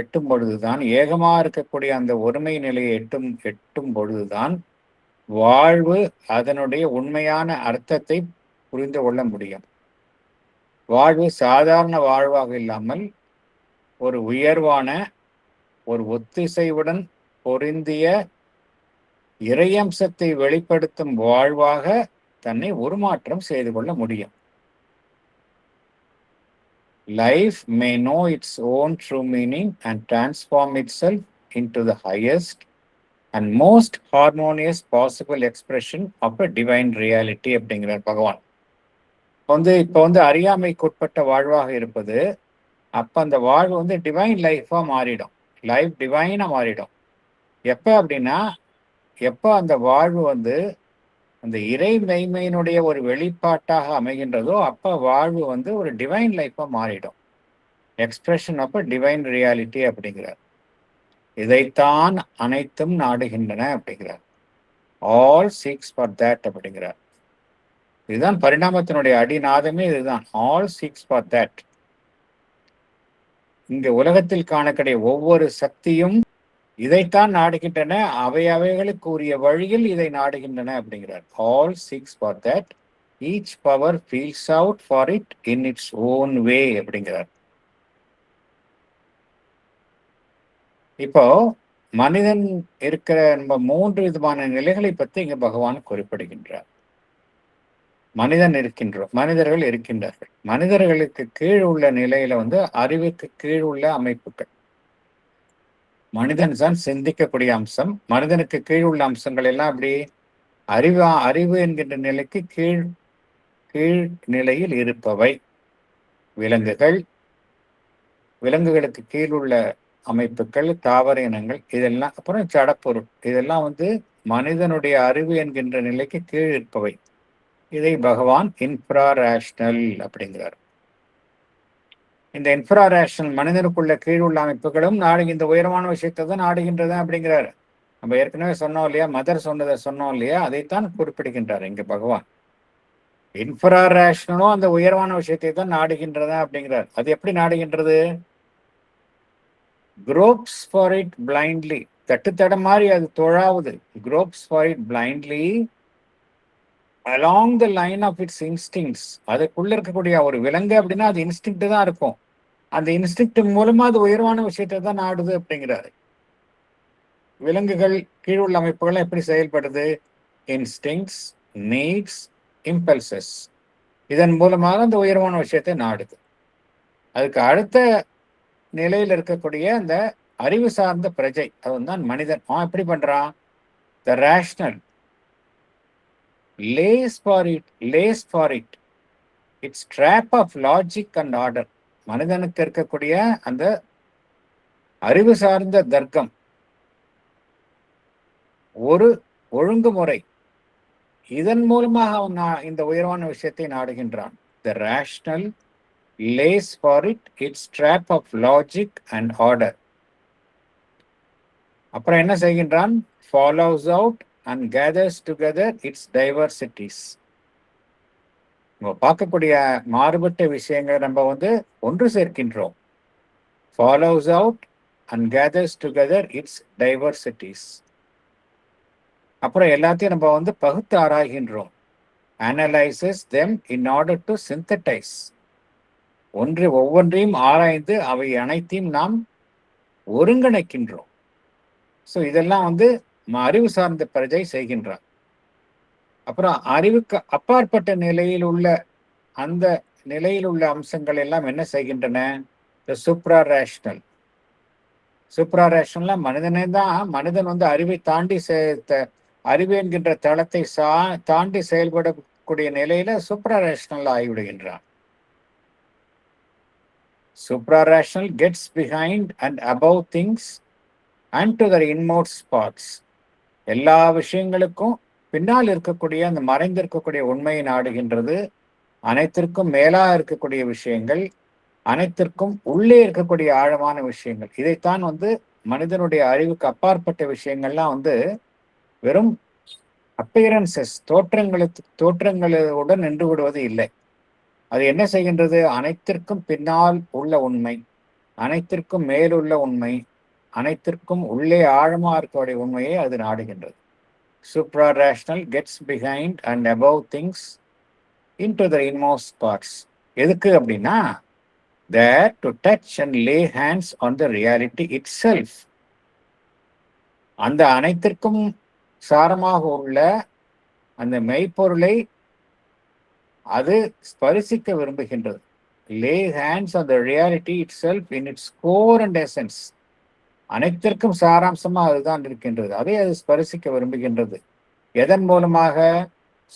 எட்டும் பொழுதுதான், ஏகமா இருக்கக்கூடிய அந்த ஒருமை நிலையை எட்டும் பொழுதுதான் வாழ்வு அதனுடைய உண்மையான அர்த்தத்தை புரிந்து கொள்ள முடியும். வாழ்வு சாதாரண வாழ்வாக இல்லாமல் ஒரு உயர்வான, ஒரு ஒத்திசைவுடன் பொருந்திய இறையம்சத்தை வெளிப்படுத்தும் வாழ்வாக தன்னை உருமாற்றம் செய்து கொள்ள முடியும். Life may know its own true meaning and transform itself into the highest and most harmonious possible expression of a divine reality அப்படிங்கிறார் பகவான். இப்போ அறியாமைக்குட்பட்ட வாழ்வாக இருப்பது, அப்ப அந்த வாழ்வு டிவைன் லைஃபா மாறிடும், லைஃப் டிவைனா மாறிடும். எப்ப அப்படின்னா, எப்ப அந்த வாழ்வு அந்த இறை மெய்மையினுடைய ஒரு வெளிப்பாட்டாக அமைகின்றதோ, அப்ப வாழ்வு ஒரு டிவைன் லைஃபா மாறிடும். எக்ஸ்பிரஷன் ஆஃப் டிவைன் ரியாலிட்டி அப்படிங்கிறார். இதைத்தான் அனைத்தும் நாடுகின்றன அப்படிங்கிறார். ஆல் சீக்ஸ் ஃபார் தட் அப்படிங்கிறார். இதுதான் பரிணாமத்தினுடைய அடிநாதமே, இதுதான். All seeks for that. இங்க உலகத்தில் காணக்கூடிய ஒவ்வொரு சக்தியும் இதைத்தான் நாடுகின்றன, அவைகளுக்கு உரிய வழியில் இதை நாடுகின்றன அப்படிங்கிறார். All seeks for that, each power feels out for it in its own way அப்படிங்கிறார். இப்போ மனிதன் இருக்கிற நம்ம 3 விதமான நிலைகளை பற்றி இங்க பகவான் குறிப்பிடுகின்றார். மனிதர்கள் இருக்கின்றார்கள். மனிதர்களுக்கு கீழ் உள்ள நிலையில அறிவுக்கு கீழ் உள்ள அமைப்புகள். மனிதன் தான் சிந்திக்கக்கூடிய அம்சம். மனிதனுக்கு கீழ் உள்ள அம்சங்கள் எல்லாம் அப்படி அறிவு என்கின்ற நிலைக்கு கீழ் நிலையில் இருப்பவை விலங்குகள். விலங்குகளுக்கு கீழ் உள்ள அமைப்புகள், தாவர இனங்கள், இதெல்லாம். அப்புறம் ஜடப்பொருள், இதெல்லாம் மனிதனுடைய அறிவு என்கின்ற நிலைக்கு கீழ் இருப்பவை. இதை பகவான் இன்ஃப்ரா ரேஷனல் அப்படிங்கிறார். இந்த இன்ஃப்ரா ரேஷனல் மனிதனுக்குள்ள கீழ் உள்ள அமைப்புகளும் இந்த உயரமான விஷயத்தை தான் நாடுகின்றது அப்படிங்கிறார். நம்ம ஏற்கனவே சொன்னோம் இல்லையா, மதர் சொன்னோம் இல்லையா, அதைத்தான் குறிப்பிடுகின்றார் இங்க பகவான். இன்ஃப்ரா ரேஷனலும் அந்த உயர்வான விஷயத்தை தான் நாடுகின்றதா அப்படிங்கிறார். அது எப்படி நாடுகின்றது? gropes for it blindly. தட்டுத்தட மாதிரி அது தொழாவுது. gropes for it blindly along the line of its instincts. அதுக்குள்ள இருக்கக்கூடிய ஒரு விலங்கு அப்படின்னா அது இன்ஸ்டிங்க்ட் தான் இருக்கும். அந்த இன்ஸ்டிங்க்ட் மூலமா அது உயர்வான விஷயத்தை தான் நாடுது அப்படிங்கிறாரு. விலங்குகள் கீழ் உள்ள அமைப்புகள் எப்படி செயல்படுது? இன்ஸ்டிங்க்ட்ஸ், நீட்ஸ், இம்பல்சஸ். இதன் மூலமாக அந்த உயர்வான விஷயத்தை நாடுது. அதுக்கு அடுத்த நிலையில் இருக்கக்கூடிய அந்த அறிவு சார்ந்த பிரஜை, அதுதான் மனிதன். எப்படி பண்றான்? த rational lays for it its trap of logic and order. மனிதனுக்கு இருக்கக்கூடிய அந்த அறிவு சார்ந்த தர்க்கம், ஒரு ஒழுங்குமுறை, இதன் மூலமாக அவன் இந்த உயர்வான விஷயத்தை நாடுகின்றான். The rational lays for it its trap of logic and order. அப்புறம் என்ன செய்கின்றான்? Follows out and gathers together its diversities. நம்ம பார்க்கக்கூடிய மாறுபட்ட விஷயங்களை நம்ம ஒன்று சேர்க்கின்றோம். Follows out and gathers together its diversities. அப்புறம் எல்லாத்தையும் நம்ம பகுத்து ஆராய்கின்றோம். Analyzes them in order to synthesize. ஒவ்வொன்றையும் ஆராய்ந்து அவை அனைத்தையும் நாம் ஒருங்கிணைக்கின்றோம். ஸோ இதெல்லாம் அறிவு சார்ந்த பிரஜை செய்கின்றார். அப்புறம் அறிவுக்கு அப்பாற்பட்ட நிலையில் உள்ள அந்த நிலையில் உள்ள அம்சங்கள் எல்லாம் என்ன செய்கின்றன? சூப்ரா ரேஷனல். சூப்ரா ரேஷனல் மனிதன் அறிவை தாண்டி அறிவு என்கின்ற தளத்தை தாண்டி செயல்படக்கூடிய நிலையில சூப்ரா rational ஆகிவிடுகின்றான். Suprarational gets behind and above things and to their inmost spots. எல்லா விஷயங்களுக்கும் பின்னால் இருக்கக்கூடிய அந்த மறைந்திருக்கக்கூடிய உண்மையை நாடுகின்றது. அனைத்திற்கும் மேலா இருக்கக்கூடிய விஷயங்கள், அனைத்திற்கும் உள்ளே இருக்கக்கூடிய ஆழமான விஷயங்கள், இதைத்தான் மனிதனுடைய அறிவுக்கு அப்பாற்பட்ட விஷயங்கள்லாம் வெறும் appearances, தோற்றங்களுடன் நின்று விடுவது இல்லை. அது என்ன செய்கின்றது? அனைத்திற்கும் பின்னால் உள்ள உண்மை, அனைத்திற்கும் மேலுள்ள உண்மை, அனைத்திற்கும் உள்ளே ஆழமா இருக்கக்கூடிய உண்மையை அது நாடுகின்றது. Supra rational gets behind and above things into the inmost parts. எதுக்கு அப்படின்னா, there to touch and lay hands on the reality itself. அந்த அனைத்திற்கும் சாரமாக உள்ள அந்த மெய்ப்பொருளை அது ஸ்பரிசிக்க விரும்புகின்றது. Lay hands on the reality itself in its core and essence. அனைத்திற்கும் சாராம்சமா அதுதான் இருக்கின்றது. அதை அது ஸ்பரிசிக்க விரும்புகின்றது. எதன் மூலமாக?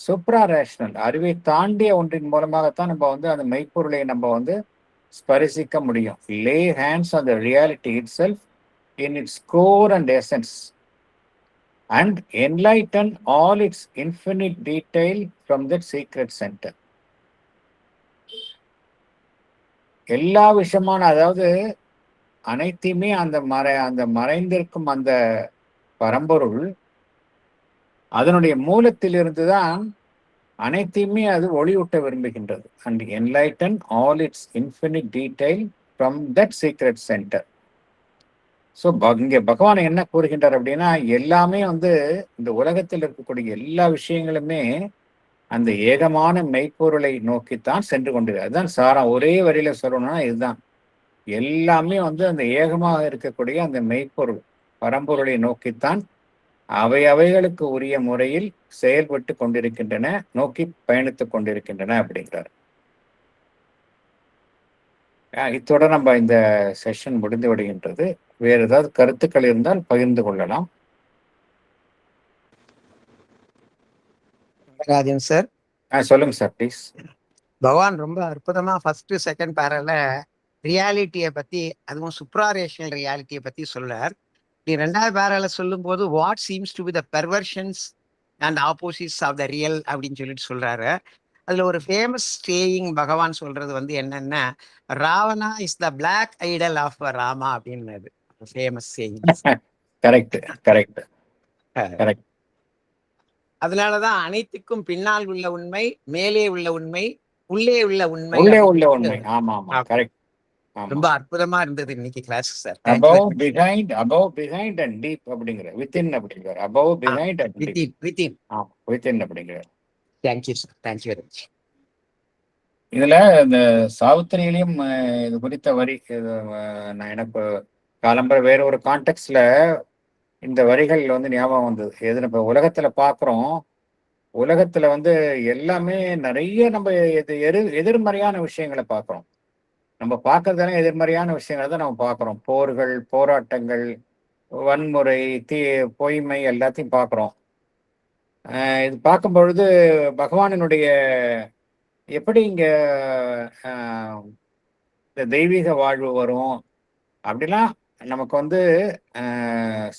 சூப்ரா ரேஷனல், அறிவை தாண்டிய ஒன்றின் மூலமாகத்தான் நம்ம அந்த மெய்ப்பொருளை நம்ம ஸ்பரிசிக்க முடியும். Lay hands on the reality itself in its core and essence and enlighten all its infinite detail from that secret center. எல்லா விஷயமான, அதாவது அனைத்தையுமே அந்த மறைந்திருக்கும் அந்த பரம்பொருள் அதனுடைய மூலத்திலிருந்து தான் அனைத்தையுமே அது ஒளியூட்ட விரும்புகின்றது. And enlighten all its infinite detail from that secret centre. So இங்கே பகவான் என்ன கூறுகின்றார் அப்படின்னா, எல்லாமே இந்த உலகத்தில் இருக்கக்கூடிய எல்லா விஷயங்களுமே அந்த ஏகமான மெய்ப்பொருளை நோக்கித்தான் சென்று கொண்டிருக்கு. அதுதான் சாரம். ஒரே வரியில சொல்லணும்னா இதுதான். எல்லாமே அந்த ஏகமாக இருக்கக்கூடிய அந்த மெய்ப்பொருள் பரம்பொருளை நோக்கித்தான் அவைகளுக்கு உரிய முறையில் செயல்பட்டு கொண்டிருக்கின்றன, நோக்கி பயணித்துக் கொண்டிருக்கின்றன அப்படிங்கிறார். இத்தோட நம்ம இந்த செஷன் முடிந்து விடுகின்றது. வேறு ஏதாவது கருத்துக்கள் இருந்தால் பகிர்ந்து கொள்ளலாம். சார் சொல்லுங்க சார் ப்ளீஸ். பகவான் ரொம்ப அற்புதமா ஃபர்ஸ்ட் செகண்ட் பேரல ரியாலிட்டியை பத்தி, அதுவும் சுப்ராரேஷனல் ரியாலிட்டியை பத்தி சொல்றார். நீ ரெண்டாவது பேரல சொல்லும் போது what seems to be the perversions and opposites of the real அப்படின்னு சொல்றாரு. அதுல ஒரு ஃபேமஸ் ஸ்டேயிங் பகவான் சொல்றது என்னன்னா, Ravana is the black idol of Rama அப்படின்னு famous saying. Correct correct correct. அதனாலதான் அனைத்துக்கும் பின்னால் உள்ள உண்மை, மேலே உள்ள உண்மை, உள்ளே உள்ள உண்மை. ஆமா ஆமா கரெக்ட். ரொம்ப அற்புதமா இருந்தது இன்னைக்கு class sir. above behind and deep அப்படிங்கற, within அப்படிங்கற, above behind and deep, within அப்படிங்கற. Thank you sir, thank you very much. இதுல இந்த சாவித்திரியிலையும் இது குறித்த வரி நான் எனக்கு காலம்பர வேற ஒரு கான்டெக்ட்ல இந்த வரிகள் ஞாபகம் வந்தது. எது நம்ம உலகத்துல பாக்குறோம், உலகத்துல எல்லாமே நிறைய நம்ம எதிர்மறையான விஷயங்களை பார்க்குறோம். நம்ம பார்க்கறதால எதிர்மறையான விஷயங்களை தான் நம்ம பார்க்குறோம். போர்கள், போராட்டங்கள், வன்முறை, பொய்மை எல்லாத்தையும் பார்க்குறோம். இது பார்க்கும் பொழுது பகவானினுடைய எப்படி இங்க இந்த தெய்வீக வாழ்வு வரும் அப்படிலாம் நமக்கு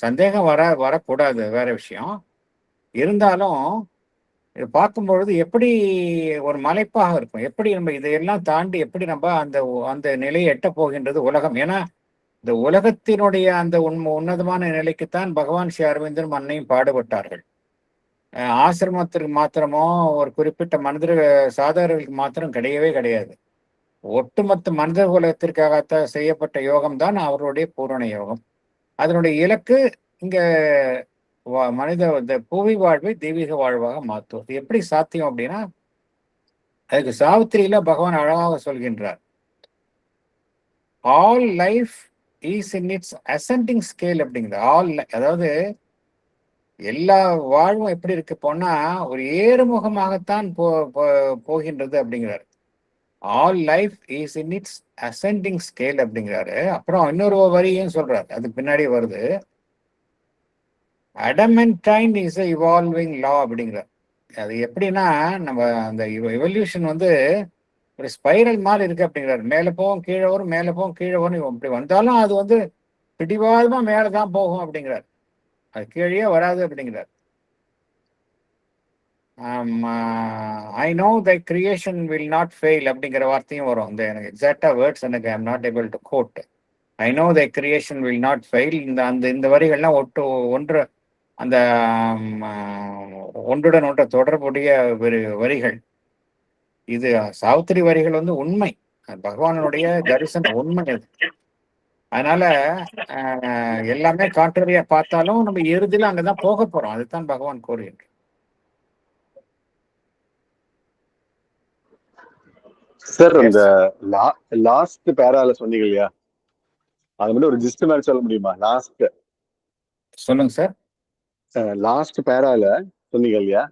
சந்தேகம் வரக்கூடாது, வேற விஷயம். இருந்தாலும் இது பார்க்கும்பொழுது எப்படி ஒரு மலைப்பாக இருக்கும், எப்படி நம்ம இதையெல்லாம் தாண்டி எப்படி நம்ம அந்த நிலையை எட்ட போகின்றது உலகம். ஏன்னா இந்த உலகத்தினுடைய அந்த உன்னதமான நிலைக்குத்தான் பகவான் ஸ்ரீ அரவிந்தரும் அன்னையும் பாடுபட்டார்கள். ஆசிரமத்திற்கு மாத்திரமோ ஒரு குறிப்பிட்ட மனிதர் சாதாரணர்களுக்கு மாத்திரம் கிடையவே கிடையாது. ஒட்டுமொத்த மனித குலத்திற்காகத்தான் செய்யப்பட்ட யோகம் தான் அவருடைய பூரண யோகம். அதனுடைய இலக்கு இங்க மனித புவி வாழ்வை தெய்வீக வாழ்வாக மாற்றுவது. எப்படி சாத்தியம் அப்படின்னா, அதுக்கு சாவித்திரியில பகவான் அழகாக சொல்கின்றார். All life is in it's ascending scale அப்படிங்கிறது. அதாவது எல்லா வாழ்வும் எப்படி இருக்கு போனா ஒரு ஏறுமுகமாகத்தான் போகின்றது அப்படிங்கிறார். All life is in it's ascending scale அப்படிங்கிறாரு. அப்புறம் இன்னொரு வரியும் சொல்றாரு, அதுக்கு பின்னாடி வருது, அடமென்டைன் இஸ் எ இவால்விங் லா அப்படிங்கிறார். அது எப்படின்னா, நம்ம அந்த எவல்யூஷன் ஒரு ஸ்பைரல் மாதிரி இருக்கு அப்படிங்கிறார். மேலே போகும் கீழே வரும், மேலே போகும் கீழே வரும். இப்படி வந்தாலும் அது பிடிவாதமா மேலதான் போகும் அப்படிங்கிறார். அது கீழே வராது அப்படிங்கிறார். I know the creation will not fail அப்படிங்கிற வார்த்தையும் வரும். இந்த எனக்கு எக்ஸாக்டா வேர்ட்ஸ் எனக்கு I am not able to quote. I know the creation will not fail. இந்த வரிகள்லாம் ஒன்று அந்த ஒன்றுடன் ஒன்று தொடர்புடைய வரிகள். இது சாவித்திரி வரிகள் வந்து உண்மை, பகவானுடைய தரிசனம் உண்மை அது. அதனால எல்லாமே கான்ட்ரரியா பார்த்தாலும் நம்ம இறுதியில அங்கதான் போக போறோம். அதுதான் பகவான் கூறுகின்றார். சார், அந்த லாஸ்ட் பேரால சொன்னீங்க இல்லையா, அது மட்டும் ஒரு ஜிஸ்ட் மாதிரி சொல்ல முடியுமா? சொல்லுங்க சார். லாஸ்ட் பேரால சொன்னீங்க இல்லையா,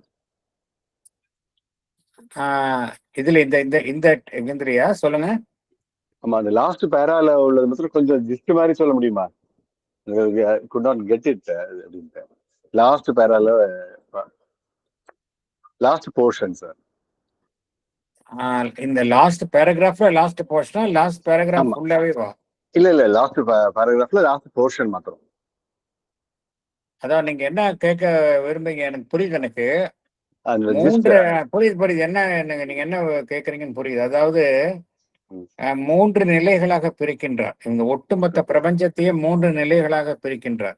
இதுல இந்த இந்த இந்த இந்திரியா சொல்லுங்க. ஆமா, அந்த லாஸ்ட் பேரால உள்ளது மட்டும் கொஞ்சம் ஜிஸ்ட் மாதிரி சொல்ல முடியுமா? could not get it அப்படின்ட்டு. லாஸ்ட் பேரால லாஸ்ட் போர்ஷன் சார். இந்த லாஸ்ட் பேராகிராஃப்ல லாஸ்ட் போர்ஷனா, லாஸ்ட் பேராகிராஃப் ஃபுல்லாவே வா? இல்ல லாஸ்ட் பேராகிராஃப்ல லாஸ்ட் போர்ஷன் மாத்திரம். அதான் நீங்க என்ன கேட்க விரும்புங்க எனக்கு புரியுது. எனக்கு அந்த புரியுது என்ன நீங்க என்ன கேக்குறீங்கன்னு புரியுது. அதாவது 3 நிலைகளாக பிரிக்கின்றார். இந்த ஒட்டுமொத்த பிரபஞ்சத்தையே 3 நிலைகளாக பிரிக்கின்றார்.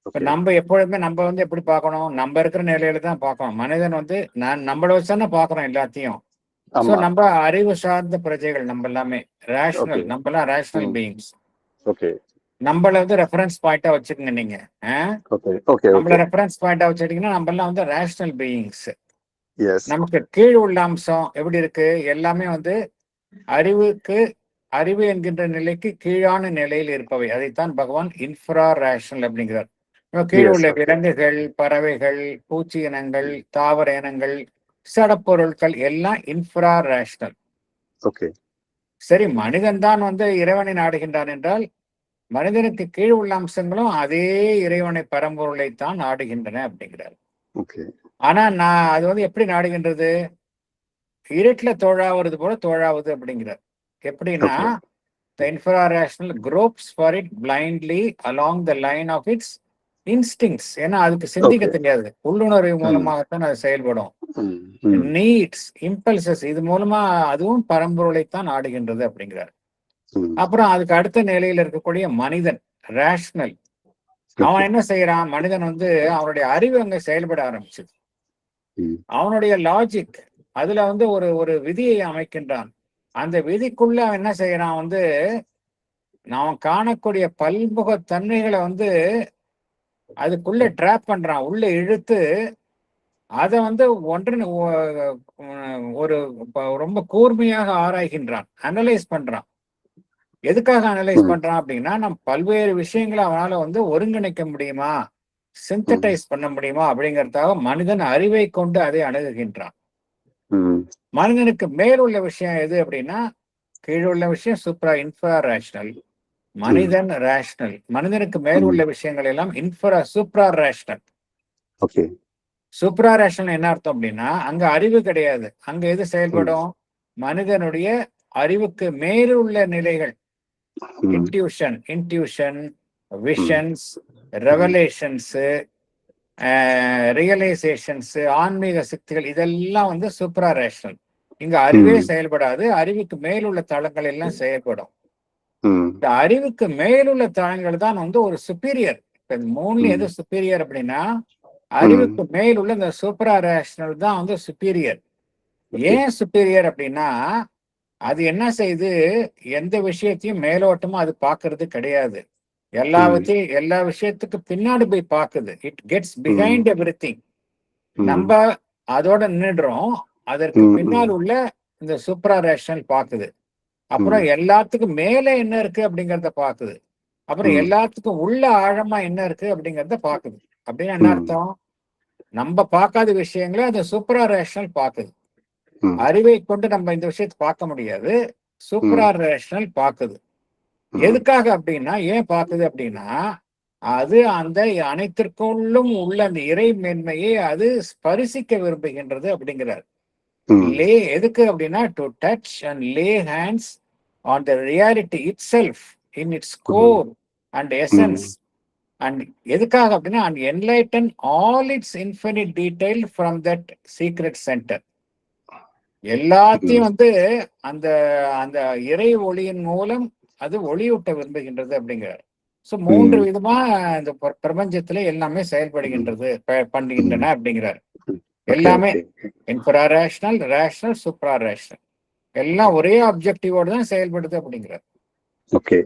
இப்ப நம்ம எப்பொழுதுமே நம்ம வந்து எப்படி பார்க்கணும், நம்ம இருக்கிற நிலையில தான் பார்க்கணும். மனிதன் வந்து நம்மள வச்சுதானே பார்க்கறோம் எல்லாத்தையும். சோ நம்ம அறிவு சார்ந்த பிரஜைகள், நம்ம எல்லாமே ரேஷனல், நம்ம எல்லாம் ரேஷனல் பீயிங்ஸ். நம்மள வந்து ரெஃபரன்ஸ் பாயிண்டா வச்சுக்கோங்க நீங்க. நம்மள ரெஃபரன்ஸ் பாயிண்டா வச்சுக்கிட்டீங்கன்னா நம்ம எல்லாம் வந்து ரேஷனல் பீயிங்ஸ். நமக்கு கீழ் உள்ள அம்சம் எப்படி இருக்கு, எல்லாமே வந்து அறிவு என்கின்ற நிலைக்கு கீழான நிலையில் இருப்பவை. அதைத்தான் பகவான் இன்ஃப்ரா ரேஷனல் அப்படிங்கிறார். கீழ் உள்ள விலங்குகள், பறவைகள், பூச்சி இனங்கள், தாவர இனங்கள், சடப்பொருட்கள் எல்லாம் இன்ஃப்ரா ரேஷனல். சரி, மனிதன் தான் வந்து இறைவனை நாடுகின்றான் என்றால் மனிதனுக்கு கீழ் உள்ள அம்சங்களும் அதே இறைவனை பரம்பொருளை தான் நாடுகின்றன அப்படிங்கிறார். ஆனா நான் அது வந்து எப்படி நாடுகின்றது, இருட்டுல தோழாவது போல தோழாவது அப்படிங்கிறார். எப்படின்னா, the infrarational gropes for it blindly along the line of its instincts. ஏன்னா அதுக்கு சிந்திக்க தெரியாது, உள்ளுணர்வு மூலமாகத்தான் அது செயல்படும். நீட்ஸ், இம்பல்சஸ், இது மூலமா அதுவும் பரம்பொருளைத்தான் நாடுகின்றது அப்படிங்கிறார். அப்புறம் அதுக்கு அடுத்த நிலையில இருக்கக்கூடிய மனிதன் ரேஷனல். அவன் என்ன செய்யறான், மனிதன் வந்து அவனுடைய அறிவு அங்க செயல்பட ஆரம்பிச்சது. அவனுடைய லாஜிக் அதுல வந்து ஒரு விதியை அமைக்கின்றான். அந்த விதிக்குள்ள அவன் என்ன செய்யறான் வந்து, நான் காணக்கூடிய பல்முக தன்மைகளை வந்து அதுக்குள்ள ட்ராப் பண்றான், உள்ள இழுத்து அதை வந்து ஒரு ரொம்ப கூர்மையாக ஆராய்கின்றான், அனலைஸ் பண்றான். எதுக்காக அனலைஸ் பண்றான் அப்படின்னா, நம்ம பல்வேறு விஷயங்களை அவனால வந்து ஒருங்கிணைக்க முடியுமா, சிந்தடைஸ் பண்ண முடியுமா அப்படிங்கறதுக்காக மனிதன் அறிவை கொண்டு அதை அணுகுகின்றான். மனிதனுக்கு மேலுள்ள விஷயம் எது அப்படின்னா, கீழுள்ள விஷயம் சூப்ரா இன்ஃப்ரா ரேஷனல், மனிதன் ரேஷனல். மனிதனுக்கு மேல் உள்ள விஷயங்கள் எல்லாம் சூப்ரா ரேஷனல். சூப்ரா ரேஷனல் என்ன அர்த்தம் அப்படின்னா, அங்க அறிவு கிடையாது. அங்க எது செயல்படும், மனிதனுடைய அறிவுக்கு மேலுள்ள நிலைகள், இன்ட்யூஷன், விஷன்ஸ், ரெவலேஷன்ஸ், ரியலைசேஷன்ஸ், ஆன்மீக சக்திகள், இதெல்லாம் வந்து சூப்ரா ரேஷனல். இங்க அறிவே செயல்படாது, அறிவுக்கு மேலுள்ள தளங்கள் எல்லாம் செயல்படும். இந்த அறிவுக்கு மேலுள்ள தளங்கள் தான் வந்து ஒரு சுப்பீரியர். இப்ப 3 எது சுப்பீரியர் அப்படின்னா, அறிவுக்கு மேலுள்ள இந்த சூப்ரா ரேஷனல் தான் வந்து சுப்பீரியர். ஏன் சுப்பீரியர் அப்படின்னா, அது என்ன செய்யுது, எந்த விஷயத்தையும் மேலோட்டமா அது பாக்குறது கிடையாது. எல்லா விஷயத்துக்கு பின்னாடி போய் பாக்குது. It gets behind everything. நம்ம அதோட நின்றுடுறோம், அதற்கு பின்னால் உள்ள இந்த சூப்ரா ரேஷனல் பாக்குது. அப்புறம் எல்லாத்துக்கும் மேல என்ன இருக்கு அப்படிங்கறத பாக்குது. அப்புறம் எல்லாத்துக்கும் உள்ள ஆழமா என்ன இருக்கு அப்படிங்கறத பாக்குது. அப்படின்னு என்ன அர்த்தம், நம்ம பார்க்காத விஷயங்களை அந்த சூப்ரா ரேஷனல் பாக்குது. அறிவை கொண்டு நம்ம இந்த விஷயத்தை பார்க்க முடியாது, சூப்ரா ரேஷனல் பாக்குது. எதுக்காக அப்படின்னா, ஏன் பாக்குது அப்படின்னா, அது அந்த அனைத்திற்குள்ளும் உள்ள அந்த இறை மேன்மையை அது ஸ்பரிசிக்க விரும்புகின்றது அப்படிங்கிறார். எதுக்கு அப்படின்னா, to touch and lay hands on the reality itself in its core and essence. And எதுக்காக அப்படின்னா, and enlighten all its infinite detail from that secret centre. எல்லாத்தையும் வந்து அந்த அந்த இறை ஒளியின் மூலம் அது ஒளியூட்ட விரும்புகின்றது அப்படிங்கிறார். ஸோ 3 ம். விதமா இந்த பிரபஞ்சத்துல எல்லாமே செயல்படுகின்றது பண்ணுகின்றன அப்படிங்கிறார். ஓகே எல்லாமே okay infrarational, rational, suprarational எல்லாம் ஒரே ஆப்ஜெக்டிவோட தான் செயல்படுது அப்படிங்கிறார். ஓகே.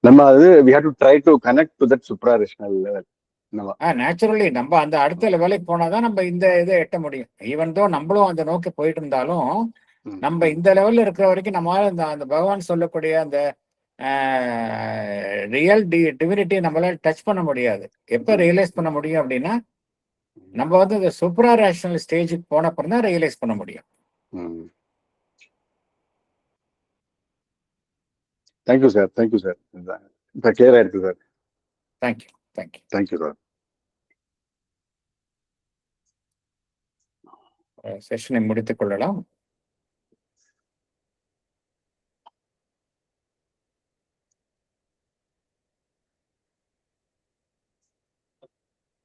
நம்ம அது we have to try to connect to that suprarational level. நம்ம நேச்சுரலி நம்ம அந்த அடுத்த லெவலுக்கு போனாதான் நம்ம இந்த இதை எட்ட முடியும். ஈவன் தோ நம்மளும் அந்த நோக்கி போயிட்டு இருந்தாலும் நம்ம இந்த லெவல்ல இருக்கிற வரைக்கும் நம்மளால அந்த பகவான் சொல்லக்கூடிய அந்த ரியல் டிவினிட்டி நம்மளால டச் பண்ண முடியாது. எப்ப ரியலைஸ் பண்ண முடியும் அப்படின்னா நம்ம வந்து இந்த சூப்பரா ரேஷனல் ஸ்டேஜுக்கு போன அப்புறம் தான் ரியலைஸ் பண்ண முடியும். Thank you sir, thank you sir. இப்போ கிளியர் ஆயிருக்கு sir. Thank you thank you thank you sir. செஷனை முடித்துக் கொள்ளலாம்.